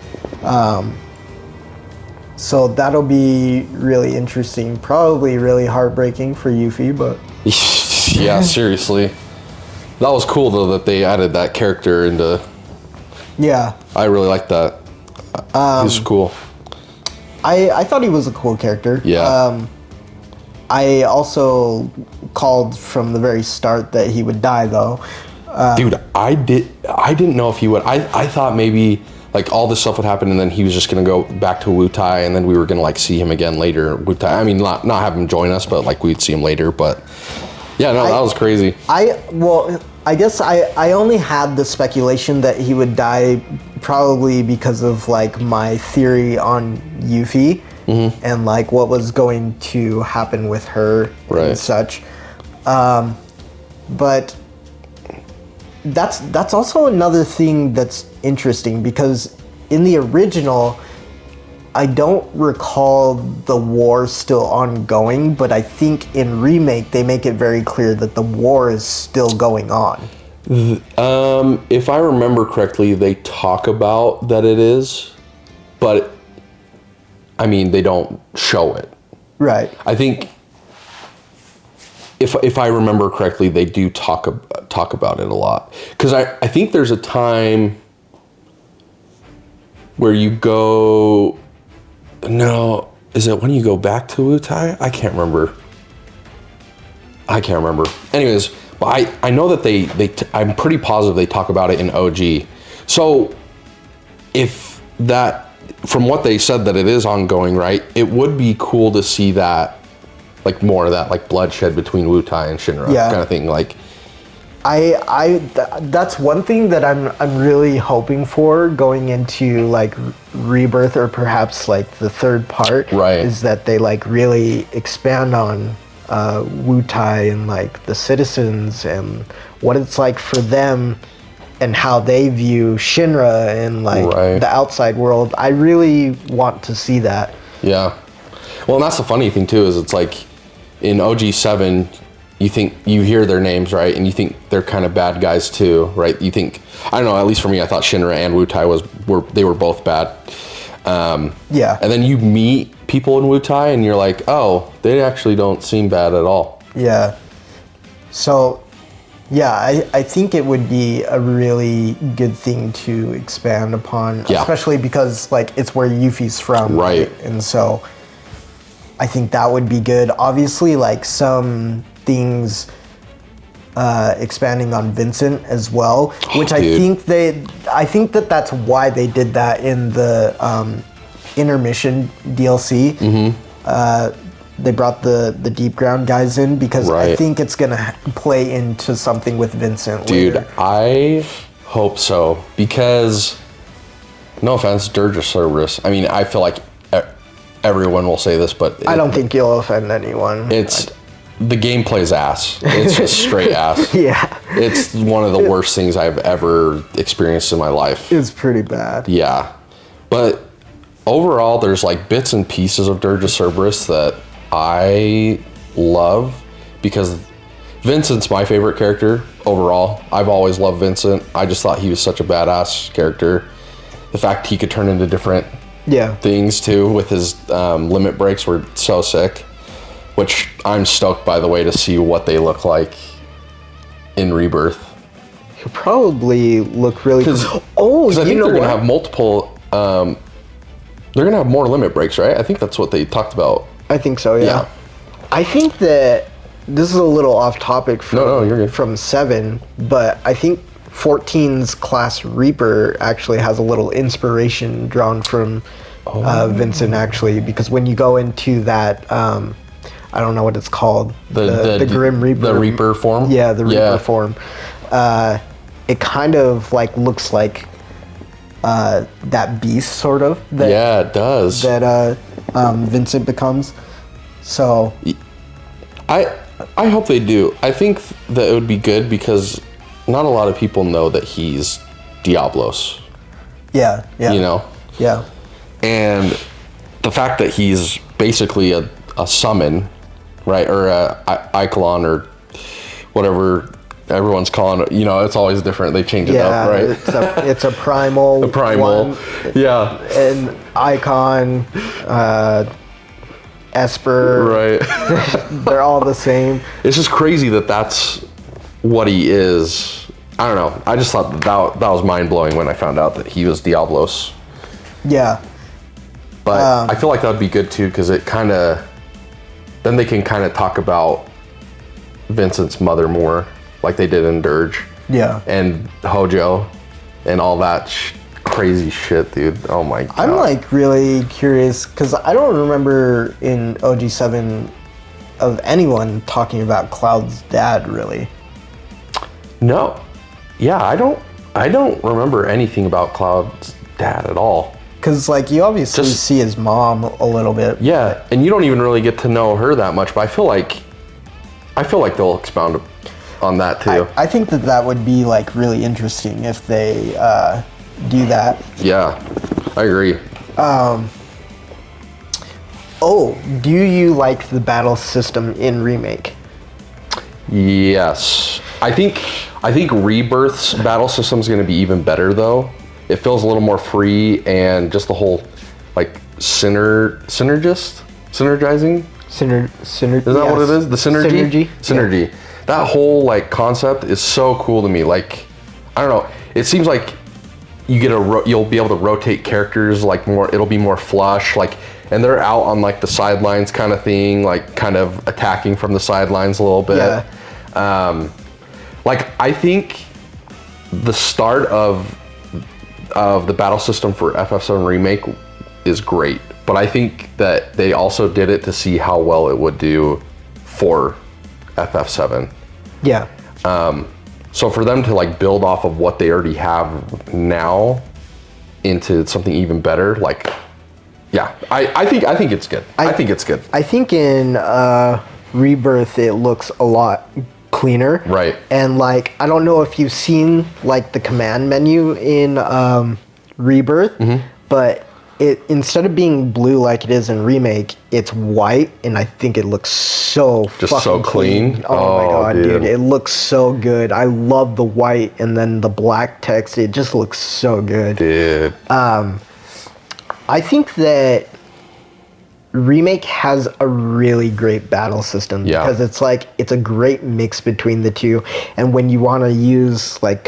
So that'll be really interesting. Probably really heartbreaking for Yuffie, but... Yeah, seriously. That was cool, though, that they added that character into... Yeah. I really liked that. He's cool. I thought he was a cool character. Yeah. I also called from the very start that he would die, though. Dude, I didn't know if he would. I thought maybe... like all this stuff would happen and then he was just going to go back to Wutai and then we were going to like see him again later. Wutai, I mean, not have him join us, but like we'd see him later. But yeah, no, that was crazy. I guess I only had the speculation that he would die probably because of like my theory on Yuffie and like what was going to happen with her and such. But that's also another thing that's interesting because in the original, I don't recall the war still ongoing, but I think in Remake they make it very clear that the war is still going on. If I remember correctly, they talk about that it is, but I mean they don't show it. Right. I think if I remember correctly, they do talk about it a lot. Because I think there's a time where you go... No, is it when you go back to Wutai? I can't remember. Anyways, but I know that I'm pretty positive they talk about it in OG. So if that, from what they said that it is ongoing, right? It would be cool to see that, like more of that, like bloodshed between Wutai and Shinra kind of thing. Like, that's one thing that I'm really hoping for going into like Rebirth or perhaps like the third part. Right. Is that they like really expand on Wutai and like the citizens and what it's like for them and how they view Shinra and like the outside world. I really want to see that. Yeah. Well, and that's the funny thing too, is it's like in OG7, you hear their names, right? And you think they're kind of bad guys too, right? You think, I don't know, at least for me, I thought Shinra and Wutai were both bad. Yeah. And then you meet people in Wutai and you're like, oh, they actually don't seem bad at all. Yeah. So, yeah, I think it would be a really good thing to expand upon, especially because like it's where Yuffie's from. Right. And so I think that would be good. Obviously, like some things expanding on Vincent as well, which I dude. think that's why they did that in the intermission DLC. They brought the Deep Ground guys in because I Right. think it's gonna play into something with Vincent Dude, later. I hope so, because no offense, Dirge of Cerberus. I mean, I feel like everyone will say this, but I don't think you'll offend anyone. it's the gameplay's ass. It's just straight ass. Yeah, It's one of the worst things I've ever experienced in my life. it's pretty bad. Yeah, but overall, there's like bits and pieces of Dirge of Cerberus that I love, because Vincent's my favorite character overall. I've always loved Vincent. I just thought he was such a badass character. The fact he could turn into different things too with his limit breaks were so sick, which I'm stoked, by the way, to see what they look like in Rebirth. He'll probably look really Because cool. I think they're gonna have multiple. They're gonna have more limit breaks, right? I think that's what they talked about. I think so, yeah. Yeah. I think that this is a little off topic from, No, you're good. from 7, but I think 14's class Reaper actually has a little inspiration drawn from Vincent, actually, because when you go into that, I don't know what it's called, the Grim Reaper. The Reaper form? Yeah, the Reaper form. It kind of like looks like that beast, sort of. That, Yeah, it does. That Vincent becomes. So I hope they do. I think that it would be good, because not a lot of people know that he's Diablos, yeah, you know? yeah, And the fact that he's basically a summon, right? Or a Icon, or whatever everyone's calling it. You know, it's always different. They change it up, right? It's a primal. A primal. one, Yeah. an icon, Esper. Right. They're all the same. It's just crazy that that's what he is. I don't know. I just thought that was mind-blowing when I found out that he was Diablos. Yeah. But I feel like that would be good too, because it kind of, then they can kind of talk about Vincent's mother more, like they did in Dirge. Yeah. And Hojo and all that crazy shit, dude. Oh my god. I'm like really curious because I don't remember in OG7 of anyone talking about Cloud's dad, really. No. Yeah, I don't remember anything about Cloud's dad at all. Because like you obviously see his mom a little bit. Yeah, and you don't even really get to know her that much, but I feel like they'll expound on that too. I think that would be like really interesting if they do that. Yeah, I agree. Oh, do you like the battle system in Remake? Yes. I think Rebirth's battle system is going to be even better though. It feels a little more free, and just the whole like synergizing. Is that what it is? The synergy? Synergy. Yeah. That whole like concept is so cool to me. Like, I don't know. It seems like you get you'll be able to rotate characters like more. It'll be more flush. Like, and they're out on like the sidelines kind of thing, like kind of attacking from the sidelines a little bit. Yeah. Like, I think the start of the battle system for FF7 Remake is great, but I think that they also did it to see how well it would do for FF7. Yeah. So for them to like build off of what they already have now into something even better, like, yeah, I think it's good. I think it's good. I think in Rebirth it looks a lot cleaner. Right. And like, I don't know if you've seen like the command menu in Rebirth, but it, instead of being blue like it is in Remake, it's white, and I think it looks so Just fucking so clean. Oh my god, dude. it looks so good. I love the white, and then the black text, it just looks so good. Dude. I think that Remake has a really great battle system because it's like it's a great mix between the two, and when you want to use like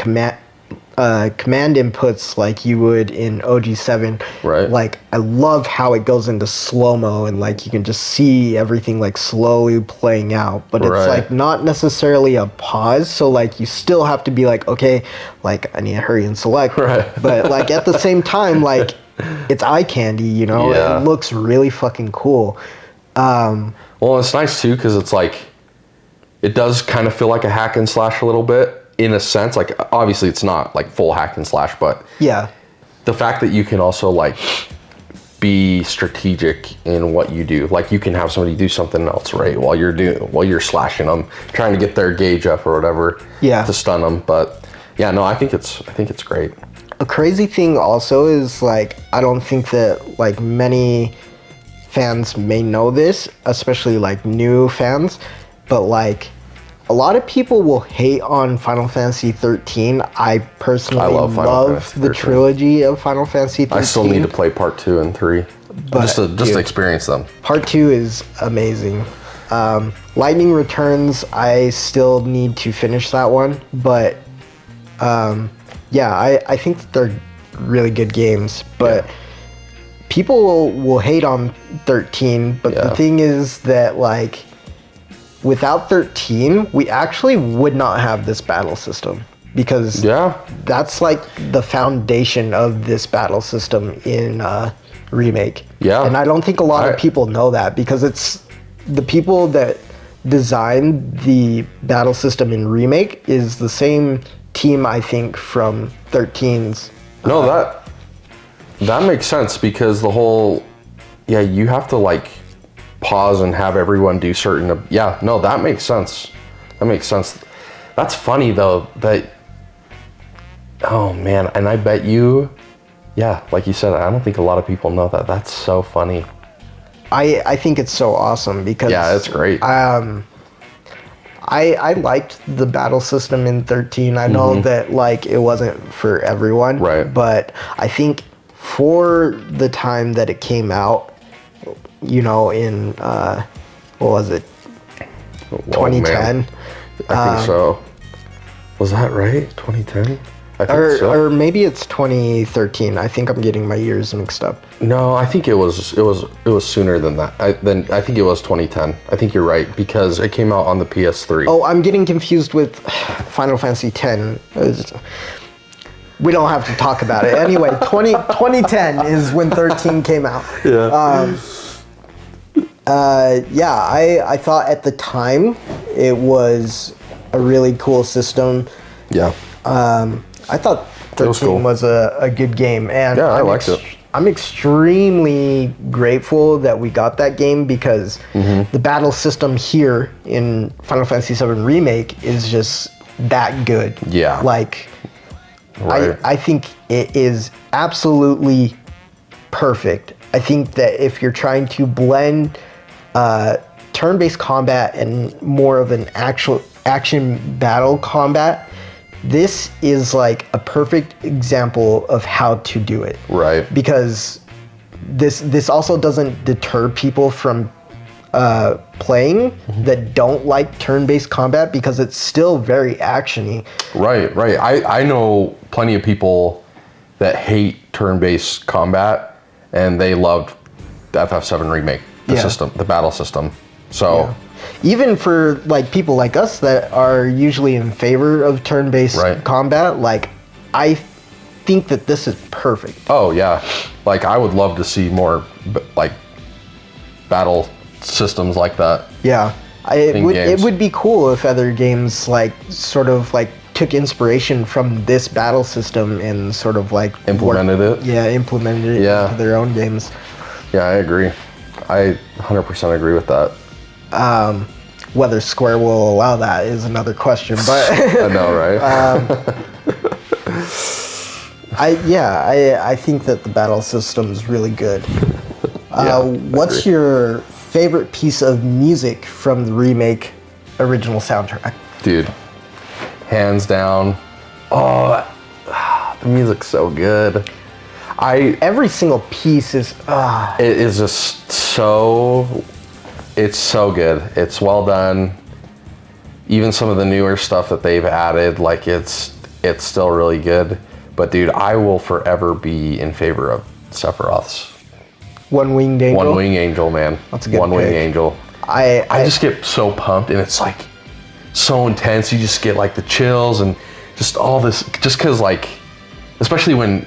command inputs like you would in OG7. Right. Like, I love how it goes into slow-mo and like you can just see everything like slowly playing out. But it's Right. like not necessarily a pause. So like you still have to be like, okay, like I need to hurry and select. Right. But like at the same time, like it's eye candy, you know? Yeah. It looks really fucking cool. Well, it's nice too because it's like it does kind of feel like a hack and slash a little bit in a sense. Like obviously it's not like full hack and slash, but Yeah. the fact that you can also like be strategic in what you do. Like you can have somebody do something else, right, while you're slashing them, trying to get their gauge up or whatever. Yeah. To stun them. But yeah, no, I think it's great. A crazy thing also is like I don't think that like many fans may know this, especially like new fans, but like a lot of people will hate on Final Fantasy 13. I personally I love Final Fantasy the 13. trilogy of Final Fantasy 13. I still need to play part 2 and 3 But, just to dude, experience them. Part 2 is amazing. Lightning Returns, I still need to finish that one, but yeah, I think that they're really good games, but people will hate on 13, but the thing is that like without 13, we actually would not have this battle system because that's like the foundation of this battle system in Remake. Yeah. And I don't think a lot of people know that because it's the people that designed the battle system in Remake is the same team, I think, from 13's. No, that makes sense because the whole, you have to like pause and have everyone do certain, that makes sense. That makes sense. That's funny though, that, oh man, and I bet you, like you said, I don't think a lot of people know that. That's so funny. I think it's so awesome because it's great. I liked the battle system in 13. I know that like it wasn't for everyone, right? But I think for the time that it came out, you know, in what was it, 2010? I think so. Was that right? 2010? I think so. Or maybe it's 2013. I think I'm getting my years mixed up. No, I think it was sooner than that. I think it was 2010. I think you're right because it came out on the PS3. Oh, I'm getting confused with Final Fantasy X. We don't have to talk about it. Anyway, 2010 is when 13 came out. I thought at the time it was a really cool system. Yeah. I thought 13 was a good game, and I liked it. I'm extremely grateful that we got that game because the battle system here in Final Fantasy VII Remake is just that good. Yeah. Like, right. I think it is absolutely perfect. I think that if you're trying to blend turn-based combat and more of an actual action battle combat, this is like a perfect example of how to do it. Right. Because this also doesn't deter people from playing that don't like turn-based combat because it's still very actiony. Right. I know plenty of people that hate turn-based combat and they loved the FF7 Remake, the system, the battle system. So even for like people like us that are usually in favor of turn-based combat, like I think that this is perfect. Oh yeah, like I would love to see more like battle systems like that. Yeah, it would be cool if other games like sort of like took inspiration from this battle system and sort of like implemented it. Yeah, implemented it into their own games. Yeah, I agree. I 100% agree with that. Whether Square will allow that is another question, but I know, right? I think that the battle system is really good. What's your favorite piece of music from the remake original soundtrack? Dude, hands down. Oh, the music's so good. Every single piece is. It is just so. It's so good. It's well done. Even some of the newer stuff that they've added, like it's still really good. But dude, I will forever be in favor of Sephiroth's One-Winged Angel? One-Wing Angel, man. That's a good One-Wing pick. Angel. I just get so pumped, and it's like so intense. You just get like the chills and just all this, just because like, especially when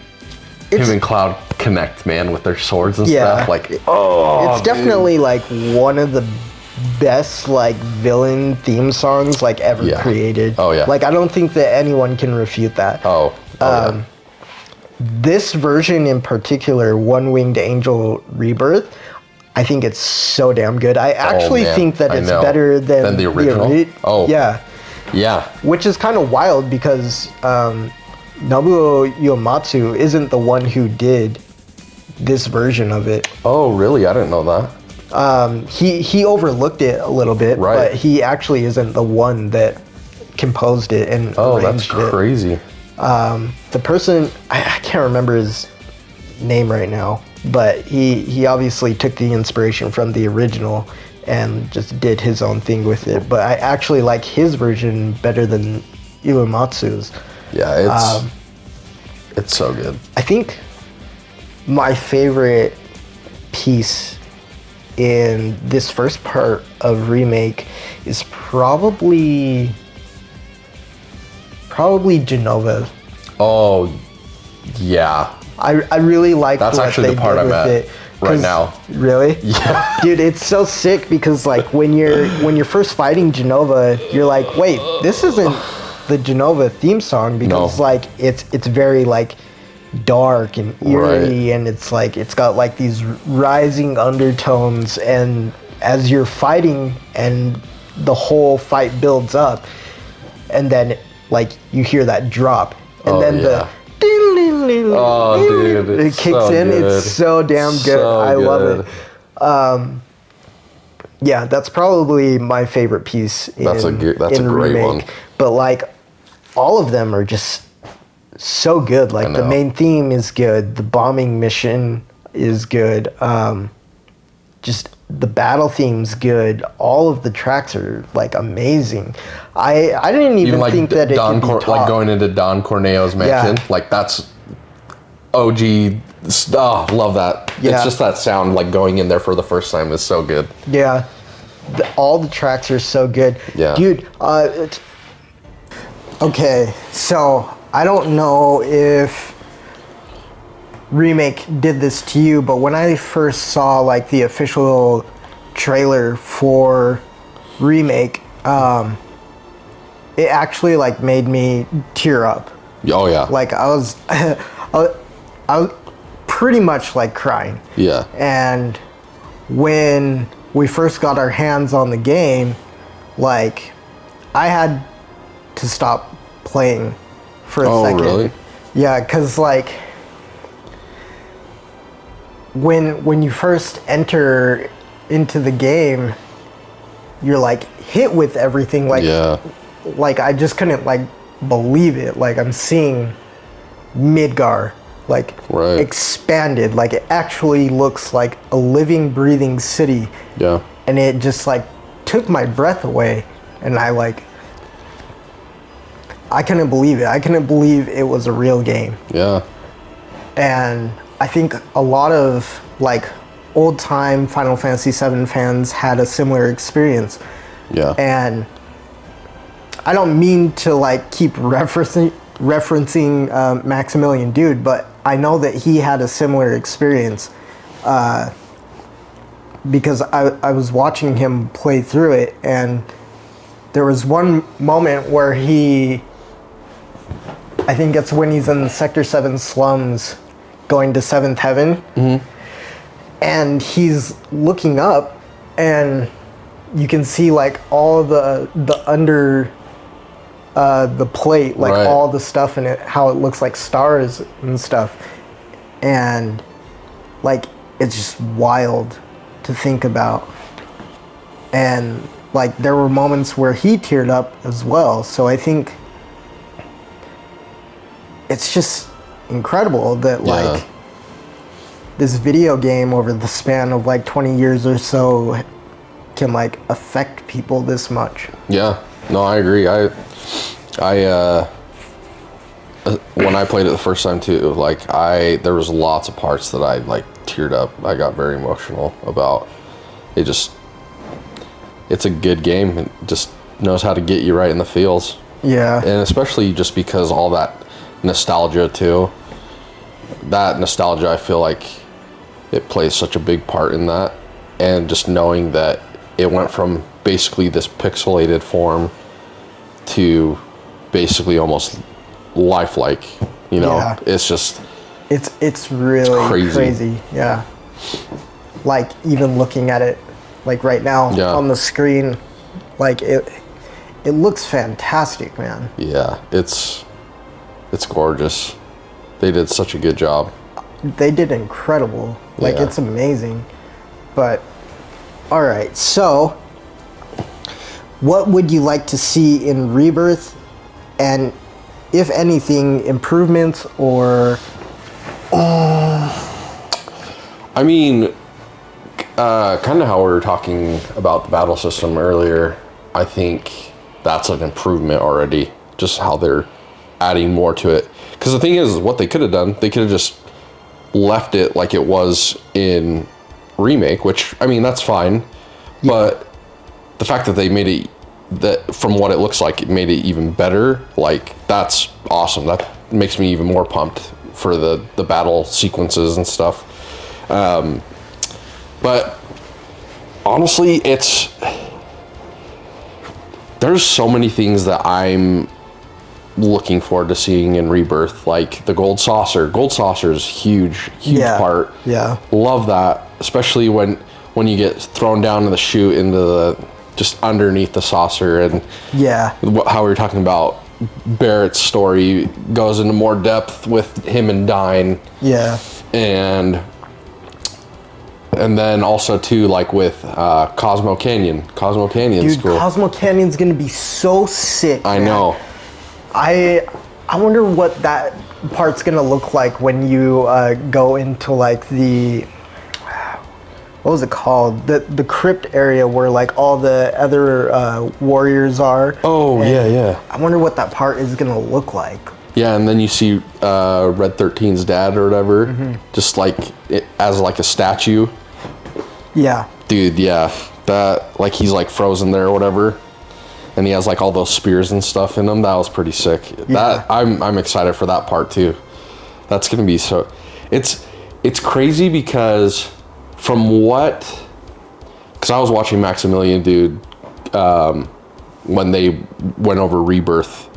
him and Cloud connect, man, with their swords and stuff. Like, it's definitely like one of the best like villain theme songs like ever created. Oh yeah. Like I don't think that anyone can refute that. Yeah. This version in particular, One-Winged Angel Rebirth, I think it's so damn good. I actually think that it's better than the original. Yeah. Which is kind of wild because Nobuo Uematsu isn't the one who did this version of it. Oh, really? I didn't know that. He overlooked it a little bit, but he actually isn't the one that composed it and arranged that's crazy. The person, I can't remember his name right now, but he obviously took the inspiration from the original and just did his own thing with it. But I actually like his version better than Uematsu's. Yeah, it's so good. I think my favorite piece in this first part of Remake is probably Genova. Oh, yeah. I really like that's what actually they the part did I'm with at it. right now. Really? Yeah. Dude, it's so sick because like when you're first fighting Genova, you're like, wait, this isn't the Genova theme song because like it's very like dark and eerie and it's like it's got like these rising undertones, and as you're fighting and the whole fight builds up and then like you hear that drop and then the dude, it kicks so in. good. It's so damn good. So I good. love it. Yeah, that's probably my favorite piece That's a great Remake. one. But like all of them are just so good. Like the main theme is good, the bombing mission is good, just the battle theme's good. All of the tracks are like amazing. I didn't even like think that it could be topped. like going into Don Corneo's mansion. Like that's OG. Oh, love that. Yeah. It's just that sound like going in there for the first time is so good. Yeah, all the tracks are so good. Yeah, dude. Okay, so I don't know if Remake did this to you, but when I first saw like the official trailer for Remake, it actually like made me tear up. Oh yeah. Like I was pretty much like crying. Yeah. And when we first got our hands on the game, like I had to stop playing for a second. Oh really? Yeah, because like when you first enter into the game, you're like hit with everything. Like like I just couldn't like believe it. Like I'm seeing Midgar like expanded. Like it actually looks like a living, breathing city. Yeah. And it just like took my breath away, and I couldn't believe it. I couldn't believe it was a real game. Yeah. And I think a lot of like old time Final Fantasy VII fans had a similar experience. Yeah. And I don't mean to like keep referencing Maximilian Dude, but I know that he had a similar experience because I was watching him play through it, and there was one moment where I think it's when he's in the Sector 7 slums going to 7th Heaven, and he's looking up and you can see like all the under the plate, like all the stuff in it, how it looks like stars and stuff, and like it's just wild to think about. And like there were moments where he teared up as well, so I think it's just incredible that like this video game over the span of like 20 years or so can like affect people this much. Yeah, no, I agree. when I played it the first time too, like there was lots of parts that I like teared up. I got very emotional about. It's a good game. It just knows how to get you right in the feels. Yeah. And especially just because all that nostalgia too. That nostalgia, I feel like it plays such a big part in that. And just knowing that it went from basically this pixelated form to basically almost lifelike, you know. Yeah. It's just it's really crazy. Yeah. Like even looking at it like right now on the screen, like it looks fantastic, man. Yeah, it's gorgeous. They did such a good job. They did incredible. Like it's amazing. But all right, so what would you like to see in Rebirth, and if anything, improvements or I mean, kind of how we were talking about the battle system earlier, I think that's an improvement already, just how they're adding more to it. Because the thing is, what they could have done, they could have just left it like it was in Remake, which, I mean, that's fine. But the fact that they made it, that from what it looks like, it made it even better, like, that's awesome. That makes me even more pumped for the battle sequences and stuff. But honestly, there's so many things that I'm looking forward to seeing in Rebirth, like the gold saucer. Gold saucer is huge part. Yeah. Love that, especially when you get thrown down in the chute into the just underneath the saucer, and how we were talking about Barrett's story goes into more depth with him and Dine. Yeah. And then also too, like with Cosmo Canyon. Cosmo Canyon's cool. Cosmo Canyon's gonna be so sick. I know. I wonder what that part's gonna look like when you go into like the, what was it called? The crypt area where like all the other warriors are. Oh, yeah. I wonder what that part is gonna look like. Yeah, and then you see Red 13's dad or whatever, just like as like a statue. Yeah. Dude, yeah. That, like, he's like frozen there or whatever. And he has like all those spears and stuff in him. That was pretty sick. Yeah. That I'm excited for that part too. That's gonna be so. It's crazy because because I was watching Maximilian, dude, when they went over Rebirth,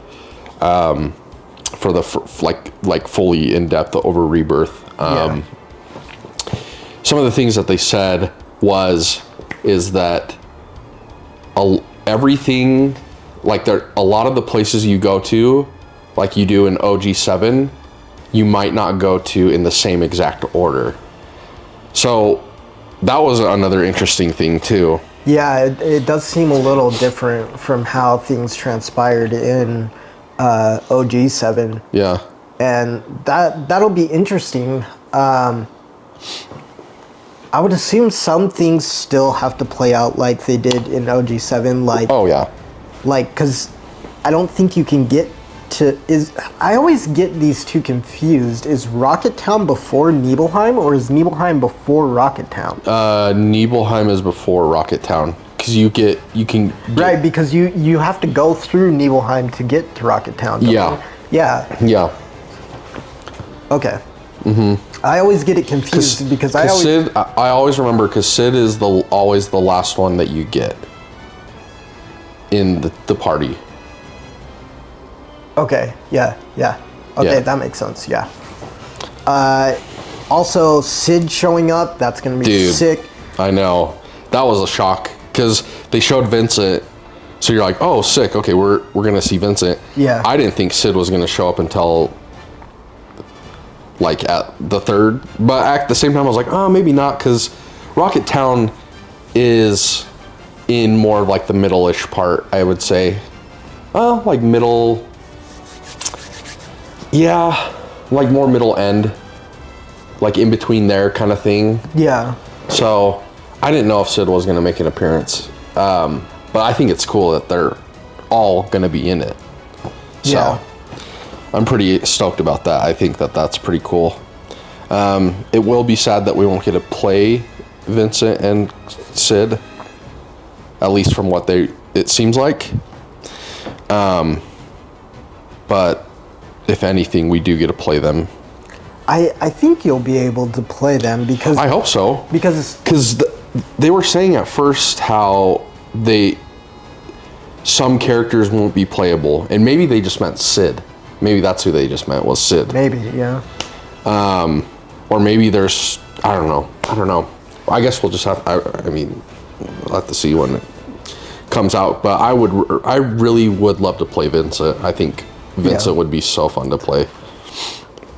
for the like fully in depth over Rebirth. Some of the things that they said is that everything, like a lot of the places you go to, like you do in OG7, you might not go to in the same exact order. So that was another interesting thing too. Yeah, it does seem a little different from how things transpired in OG7. Yeah. And that'll be interesting. I would assume some things still have to play out like they did in OG7. Like, oh yeah. Like, because I don't think you can get to... I always get these two confused. Is Rocket Town before Nibelheim, or is Nibelheim before Rocket Town? Nibelheim is before Rocket Town. Because you can... Right, because you have to go through Nibelheim to get to Rocket Town. Yeah. Yeah. Okay. I always get it confused because Sid, I always remember, because Sid is always the last one that you get in the party. Okay, yeah. Okay, that makes sense, yeah. Also, Sid showing up, that's going to be sick. I know. That was a shock, because they showed Vincent, so you're like, oh, sick, okay, we're going to see Vincent. Yeah. I didn't think Sid was going to show up until... like at the third, but at the same time I was like, oh, maybe not, because Rocket Town is in more of like the middle-ish part, I would say. Like middle, yeah, like more middle end, like in between there kind of thing. Yeah. So I didn't know if Sid was going to make an appearance, but I think it's cool that they're all going to be in it. So, yeah. I'm pretty stoked about that. I think that that's pretty cool. It will be sad that we won't get to play Vincent and Sid, at least from what it seems like. But if anything, we do get to play them. I think you'll be able to play them because I hope so. Because they were saying at first how some characters won't be playable, and maybe they just meant Sid. Maybe that's who they just meant, was Sid. Maybe, yeah. Or maybe there's, I don't know. I guess we'll just we'll have to see when it comes out. But I really would love to play Vincent. I think Vincent would be so fun to play.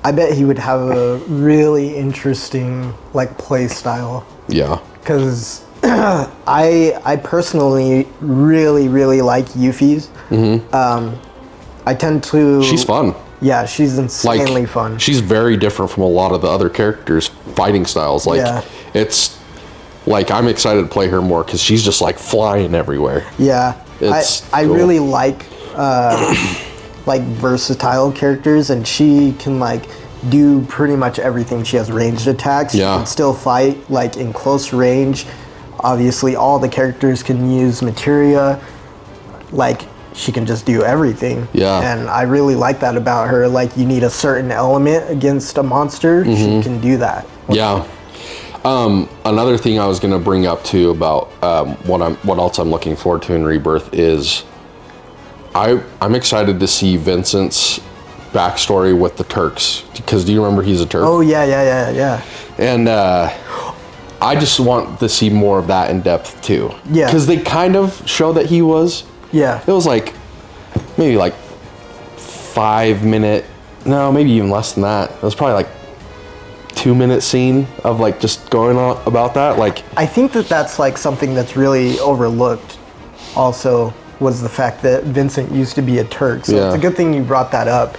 I bet he would have a really interesting play style. Yeah. Because I personally really like Yuffie's. I tend to. She's fun. Yeah, she's insanely fun. She's very different from a lot of the other characters' fighting styles. It's I'm excited to play her more because she's just flying everywhere. Yeah, I cool. really like versatile characters, and she can do pretty much everything. She has ranged attacks. Yeah. She can still fight in close range. Obviously, all the characters can use materia. She can just do everything. Yeah. And I really like that about her. You need a certain element against a monster, she can do that. Yeah. Another thing I was going to bring up too about what else I'm looking forward to in Rebirth is I'm excited to see Vincent's backstory with the Turks, because do you remember he's a Turk? Oh yeah. And I just want to see more of that in depth too. Yeah. Because they kind of show that he was. Yeah. It was maybe 5 minute, no, maybe even less than that. It was probably 2 minute scene of just going on about that. I think that's something that's really overlooked also, was the fact that Vincent used to be a Turk. So it's a good thing you brought that up.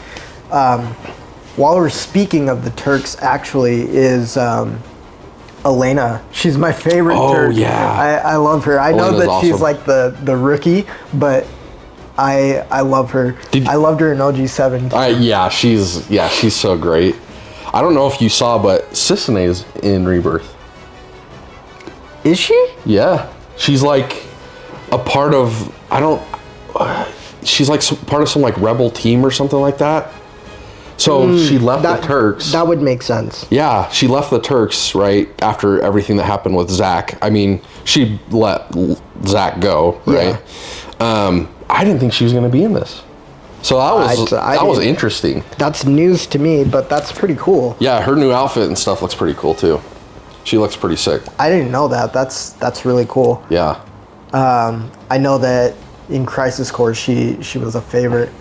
While we're speaking of the Turks, actually, is Elena. She's my favorite Turk. Oh, yeah. I love her. I know Elena's that awesome. she's the rookie, but I love her. I loved her in OG7. She's so great. I don't know if you saw, but Cisane's in Rebirth. Is she? Yeah. She's a part of, she's part of some rebel team or something like that. So she left the Turks. That would make sense. Yeah, she left the Turks right after everything that happened with Zach. I mean, she let Zach go, right? Yeah. I didn't think she was going to be in this. So that was interesting. That's news to me, but that's pretty cool. Yeah, her new outfit and stuff looks pretty cool too. She looks pretty sick. I didn't know that. That's really cool. Yeah. I know that in Crisis Core she was a favorite.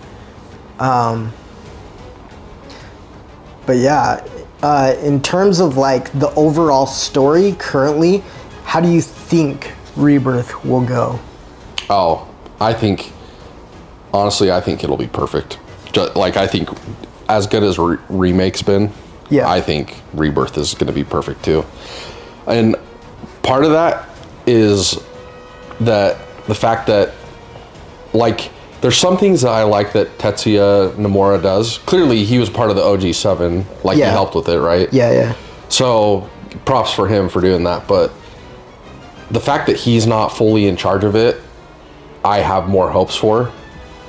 But yeah, in terms of the overall story currently, how do you think Rebirth will go? Oh, honestly, I think it'll be perfect. I think as good as Remake's been, I think Rebirth is going to be perfect too. And part of that is that the fact that there's some things that I like that Tetsuya Nomura does. Clearly, he was part of the OG7. He helped with it, right? Yeah. So, props for him for doing that. But the fact that he's not fully in charge of it, I have more hopes for,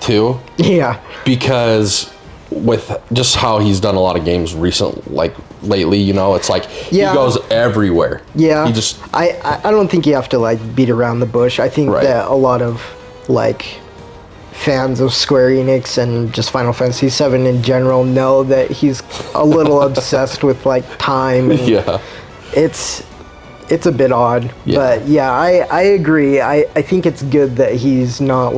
too. Yeah. Because with just how he's done a lot of games lately, it's he goes everywhere. Yeah. He just... I don't think you have to beat around the bush. I think that a lot of fans of Square Enix and just Final Fantasy VII in general know that he's a little obsessed with time. And it's a bit odd, but I agree. I think it's good that he's not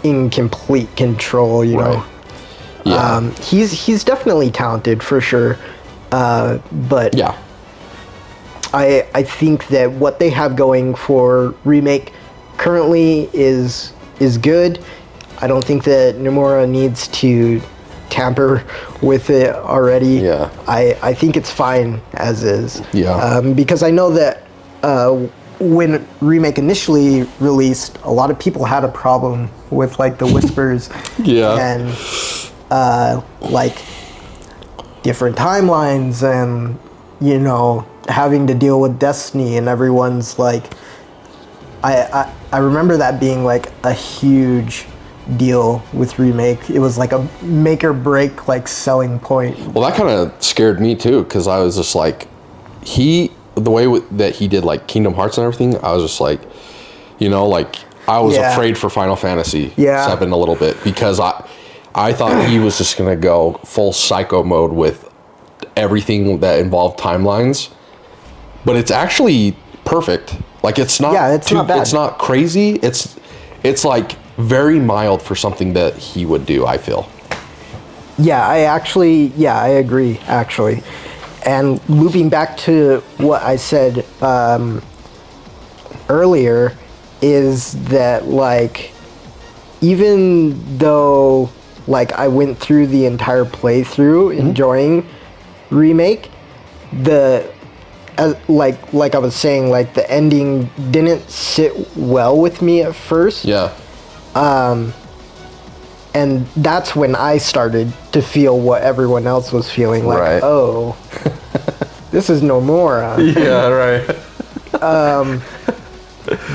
in complete control. You know, he's definitely talented for sure, but I think that what they have going for Remake currently is good. I don't think that Nomura needs to tamper with it already. Yeah. I think it's fine as is. Yeah. Because I know that when Remake initially released, a lot of people had a problem with the whispers. Yeah. And like different timelines and, you know, having to deal with Destiny, and everyone's like, I remember that being like a huge deal with Remake. It was like a make or break like selling point. Well, that kind of scared me too, because I was just like, the way that he did like Kingdom Hearts and everything, I was just like, you know, like I was afraid for Final Fantasy 7 a little bit, because I thought he was just gonna go full psycho mode with everything that involved timelines, but it's actually perfect. Like it's not not bad. It's not crazy. It's like very mild for something that he would do, I feel. Yeah, I agree, actually. And looping back to what I said earlier, is that, like, even though, like, I went through the entire playthrough enjoying Remake, like I was saying, like, the ending didn't sit well with me at first. Yeah. And that's when I started to feel what everyone else was feeling, like, oh, this is no more. Yeah, right.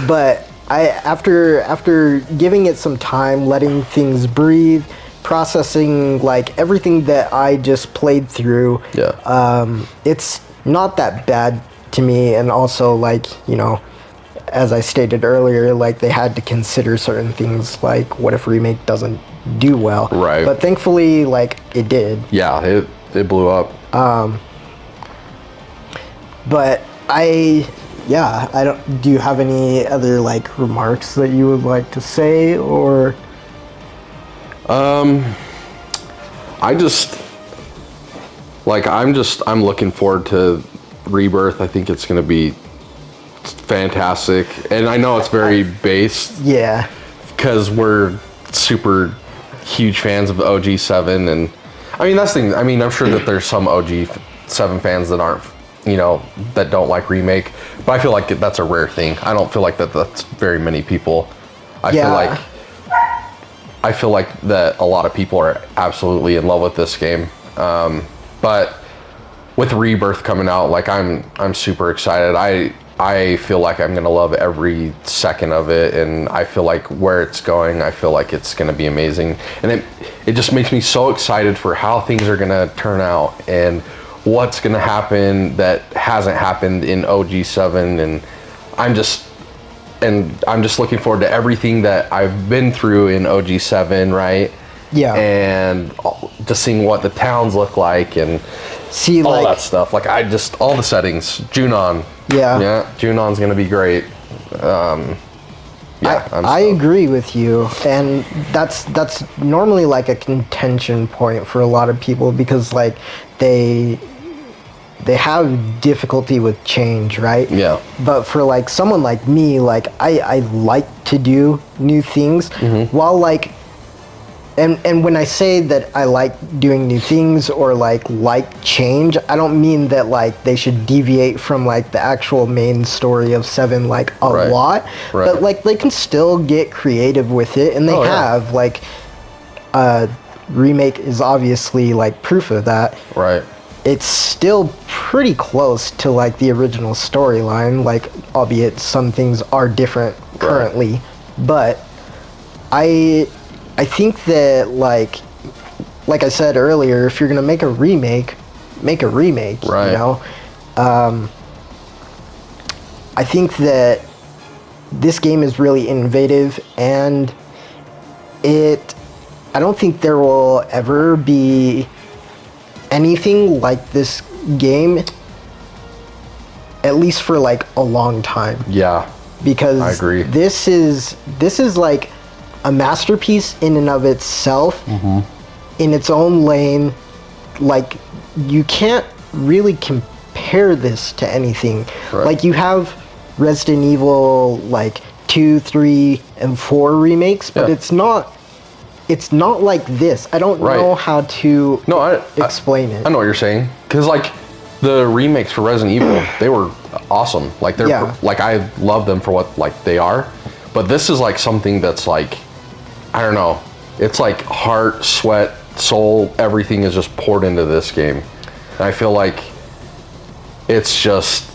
But after giving it some time, letting things breathe, processing like everything that I just played through, it's not that bad to me. And also, like, you know, as I stated earlier, like, they had to consider certain things, like what if Remake doesn't do well, right? But thankfully, like, it did. Yeah, it blew up. But I don't. Do you have any other like remarks that you would like to say, or? I just like I'm looking forward to Rebirth. I think it's gonna be fantastic, and I know it's very based. Yeah. Because we're super huge fans of OG7, and I mean that's the thing. I mean, I'm sure that there's some OG7 fans that aren't, you know, that don't like Remake, but I feel like that's a rare thing. I don't feel like that's very many people. I feel like that a lot of people are absolutely in love with this game. But with Rebirth coming out, like I'm super excited. I feel like I'm gonna love every second of it, and I feel like where it's going, I feel like it's gonna be amazing. And it just makes me so excited for how things are gonna turn out and what's gonna happen that hasn't happened in OG7, and I'm just looking forward to everything that I've been through in OG7, right? Yeah. And just seeing what the towns look like and see all like that stuff. Like all the settings, Junon. Yeah, Junon's gonna be great. I agree with you, and that's normally like a contention point for a lot of people, because like they have difficulty with change, right? Yeah. But for like someone like me, like I like to do new things, while like, and when I say that I like doing new things or like change, I don't mean that like they should deviate from like the actual main story of 7 like a lot, but like they can still get creative with it, and they have like Remake is obviously like proof of that. Right. It's still pretty close to like the original storyline, like, albeit some things are different currently, but I think that like I said earlier, if you're gonna make a remake, make a remake. You know, I think that this game is really innovative, and I don't think there will ever be anything like this game, at least for like a long time. Yeah. Because I agree. This is like a masterpiece in and of itself, in its own lane. Like, you can't really compare this to anything. Like, you have Resident Evil like 2, 3, and 4 remakes, but it's not like this. I don't know how to explain it. I know what you're saying, because like the remakes for Resident Evil, they were awesome. Like they're like, I love them for what like they are, but this is like something that's like, I don't know, it's like heart, sweat, soul, everything is just poured into this game. And I feel like it's just,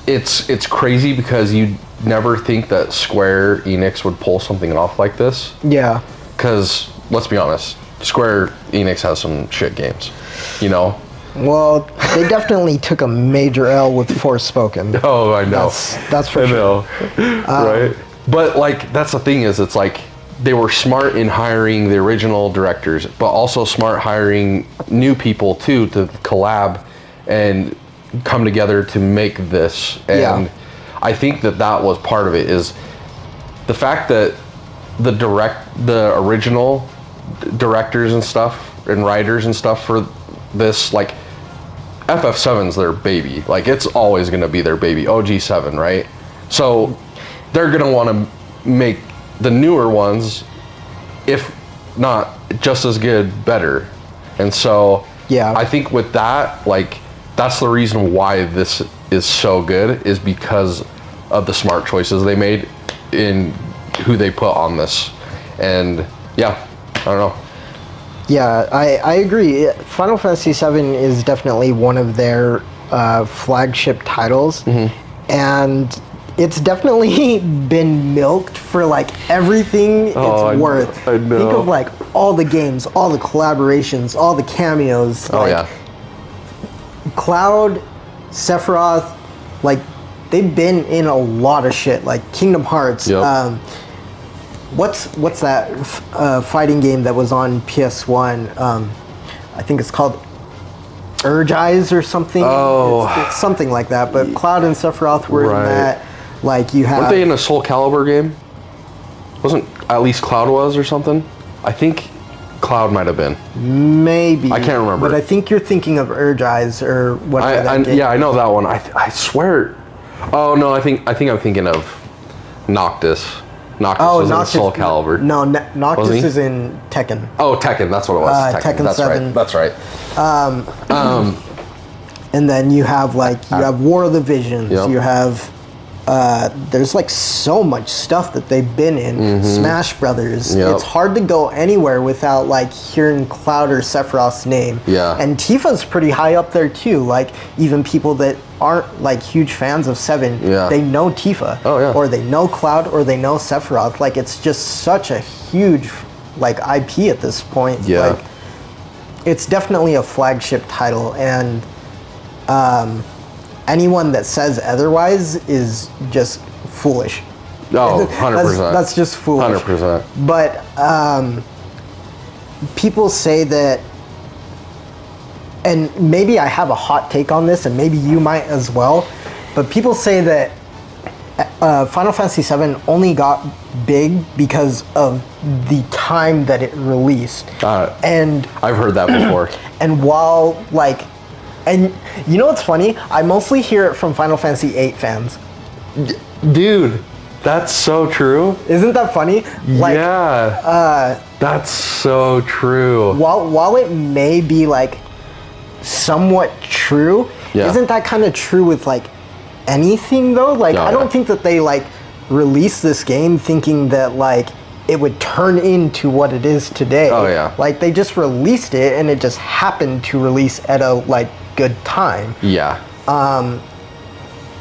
it's crazy because you never think that Square Enix would pull something off like this. Yeah. Because, let's be honest, Square Enix has some shit games, you know? Well, they definitely took a major L with Forspoken. Oh, I know. That's for sure. Right? But, like, that's the thing is, it's like, they were smart in hiring the original directors, but also smart hiring new people, too, to collab and come together to make this. And I think that was part of it, is the fact that the original directors and stuff and writers and stuff for this, like, FF7's their baby. Like, it's always going to be their baby. OG7, right? So they're going to want to make the newer ones, if not just as good, better. And so I think with that, like, that's the reason why this is so good, is because of the smart choices they made in who they put on this. And yeah, I don't know. Yeah, I agree. Final Fantasy VII is definitely one of their flagship titles, and it's definitely been milked for like everything it's worth. I know. Think of like all the games, all the collaborations, all the cameos. Like, Cloud, Sephiroth, like they've been in a lot of shit. Like Kingdom Hearts. Yep. What's that fighting game that was on PS1? I think it's called Urge Eyes or something. Oh. It's something like that. But Cloud and Sephiroth were in that. Like you have. Weren't they in a Soul Calibur game? Wasn't at least Cloud was or something? I think Cloud might have been. Maybe. I can't remember. But I think you're thinking of Urge Eyes or whatever. Yeah, I know that one. I swear. Oh no, I think I'm thinking of Noctis. Noctis was in Soul Calibur. No, Noctis is in Tekken. Oh, Tekken. That's what it was. Tekken that's 7. Right. That's right. And then you have you have War of the Visions. Yep. You have there's like so much stuff that they've been in. Smash Brothers. Yep. It's hard to go anywhere without like hearing Cloud or Sephiroth's name. Yeah. And Tifa's pretty high up there too. Like even people that aren't like huge fans of 7, they know Tifa. Oh, yeah. Or they know Cloud or they know Sephiroth. Like it's just such a huge like IP at this point. Yeah. Like it's definitely a flagship title, and anyone that says otherwise is just foolish. Oh, 100%. That's just foolish. 100%. But people say that, and maybe I have a hot take on this, and maybe you might as well, but people say that Final Fantasy VII only got big because of the time that it released. And I've heard that before. And while like, and you know what's funny? I mostly hear it from Final Fantasy VIII fans. Dude, that's so true. Isn't that funny? Like, yeah. That's so true. While it may be like somewhat true, isn't that kind of true with like anything though? Like, I don't think that they like released this game thinking that like it would turn into what it is today. Oh yeah. Like they just released it and it just happened to release at a like good time. Yeah.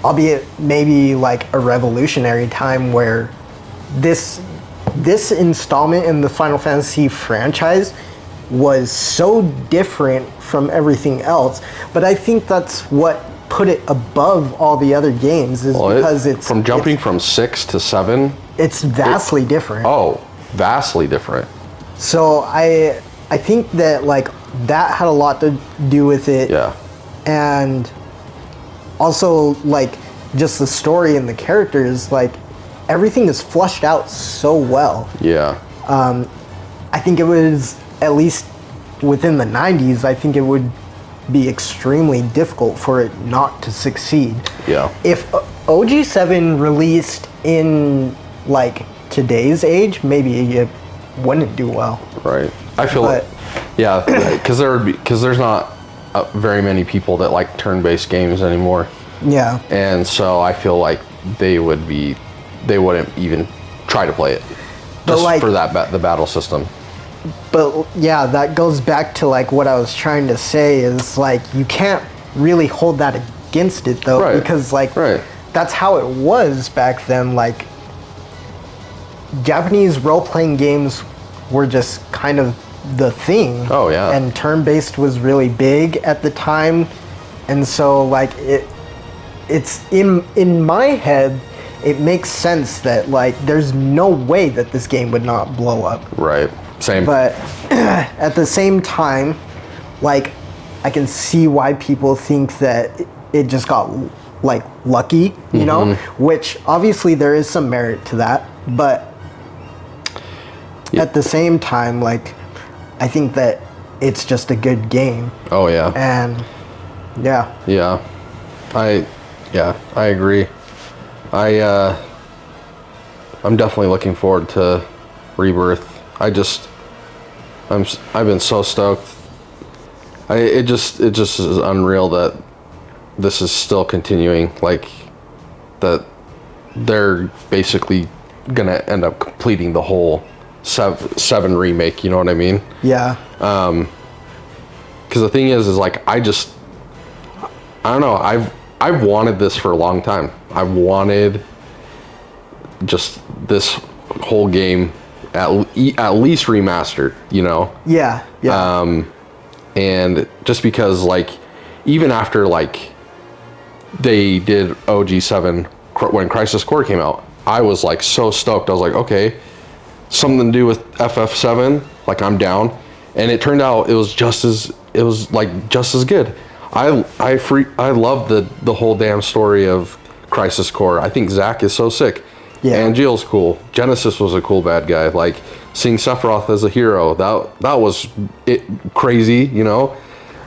Albeit maybe like a revolutionary time where this installment in the Final Fantasy franchise was so different from everything else. But I think that's what put it above all the other games, is because it's from jumping from 6 to 7. It's vastly different. Oh, vastly different. So I think that like that had a lot to do with it. Yeah. And also like just the story and the characters, like everything is flushed out so well. Yeah. I think it was, at least within the 90s, I think it would be extremely difficult for it not to succeed. Yeah. If OG7 released in like today's age, maybe it wouldn't do well. Right. I feel like, yeah, because there's not very many people that like turn-based games anymore. Yeah. And so I feel like they wouldn't even try to play it, just like, for the battle system. But yeah, that goes back to like what I was trying to say is like you can't really hold that against it though, Right. because like Right. that's how it was back then. Like Japanese role-playing games were just kind of the thing. Oh, yeah. And turn-based was really big at the time, and so like it's in my head. It makes sense that like there's no way that this game would not blow up. Right. Same. But at the same time, like I can see why people think that it just got like lucky, you know, which obviously there is some merit to that, but at the same time, like I think that it's just a good game. Oh yeah. And yeah. Yeah. I agree. I'm definitely looking forward to Rebirth. I've been so stoked. It just is unreal that this is still continuing. Like that they're basically gonna end up completing the whole VII Remake. You know what I mean? Yeah. Because the thing is like I don't know. I've wanted this for a long time. I've wanted just this whole game at least remastered, you know? Yeah. Yeah. And just because like even after like they did OG7 when Crisis Core came out, I was like so stoked. I was like, okay, something to do with FF7, like I'm down. And it turned out it was just as good. I love the whole damn story of Crisis Core. I think Zack is so sick. Yeah. Angeal's cool. Genesis was a cool bad guy. Like seeing Sephiroth as a hero, that was crazy, you know.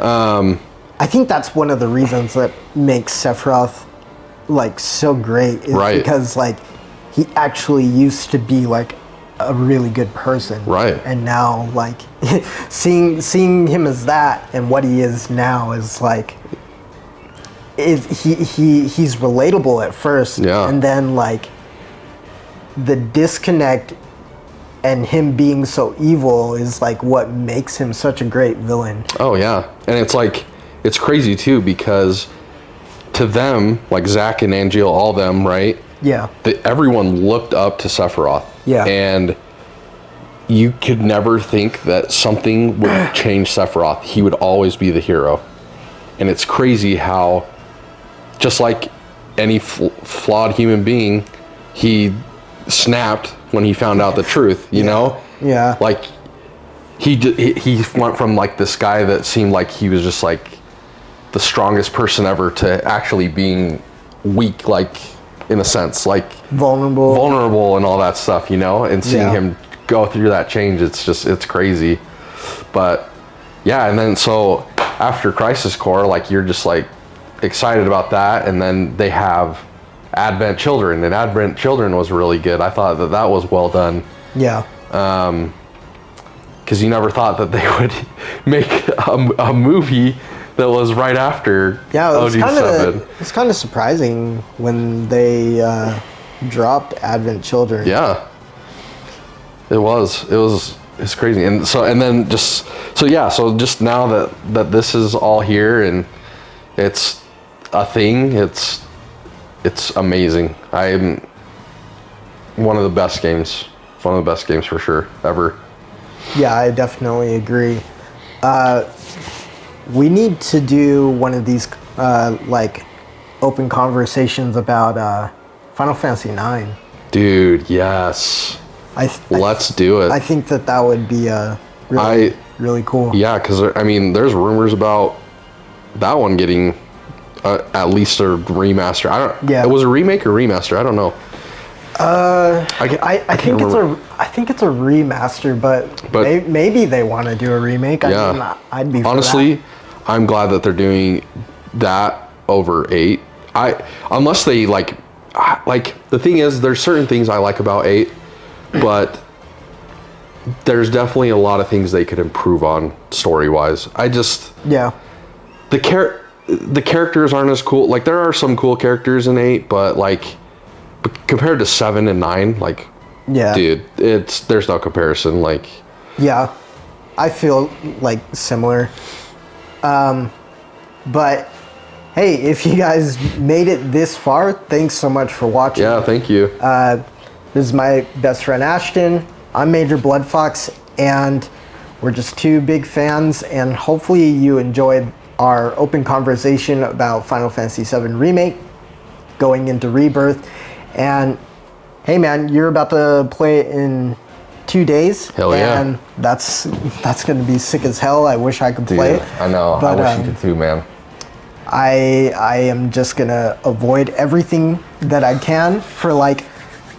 I think that's one of the reasons that makes Sephiroth like so great is Right. because like he actually used to be like a really good person. Right. And now like seeing him as that and what he is now is like he's relatable at first. Yeah. And then like the disconnect and him being so evil is like what makes him such a great villain. Oh yeah, and it's like it's crazy too because to them, like Zack and Angeal, all them, right? Yeah. Everyone looked up to Sephiroth. Yeah. And you could never think that something would change Sephiroth. He would always be the hero. And it's crazy how, just like any flawed human being, he snapped when he found out the truth, you know? Yeah. Like, he went from like this guy that seemed like he was just like the strongest person ever to actually being weak, like in a sense, like vulnerable and all that stuff, you know. And seeing him go through that change, it's crazy. But yeah, and then so after Crisis Core, like you're just like excited about that, and then they have Advent Children, and Advent Children was really good. I thought that was well done. Yeah. Because you never thought that they would make a movie that was right after OG7. It's kind of surprising when they dropped Advent Children. Yeah, it's crazy. And so just now that this is all here and it's a thing, it's amazing. I'm one of the best games for sure ever. Yeah, I definitely agree. We need to do one of these like open conversations about Final Fantasy IX. Dude, yes. Let's do it. I think that would be really cool. Yeah, because I mean, there's rumors about that one getting at least a remaster. It was a remake or remaster. I don't know. I think it's a remaster, but maybe they want to do a remake. Yeah. I'd be honestly. For that. I'm glad that they're doing that over 8. Unless they like the thing is, there's certain things I like about 8, but there's definitely a lot of things they could improve on story wise. The characters aren't as cool. Like there are some cool characters in 8, but like compared to 7 and 9, like dude, there's no comparison. Like I feel like similar. But hey, if you guys made it this far, thanks so much for watching. Yeah, thank you. This is my best friend Ashton. I'm MjrBloodFox, and we're just two big fans, and hopefully you enjoyed our open conversation about Final Fantasy VII Remake, going into Rebirth. And hey man, you're about to play it in 2 days. Hell yeah. And that's gonna be sick as hell. I wish I could play it. I know, But, I wish you could too, man. I am just gonna avoid everything that I can for like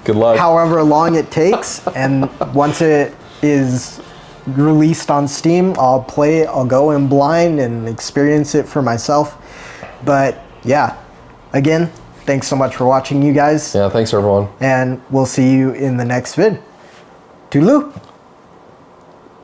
Good luck. however long it takes, and once it is released on Steam, I'll play it. I'll go in blind and experience it for myself. But yeah, again, thanks so much for watching, you guys. Yeah, thanks everyone. And we'll see you in the next vid. Toodaloo.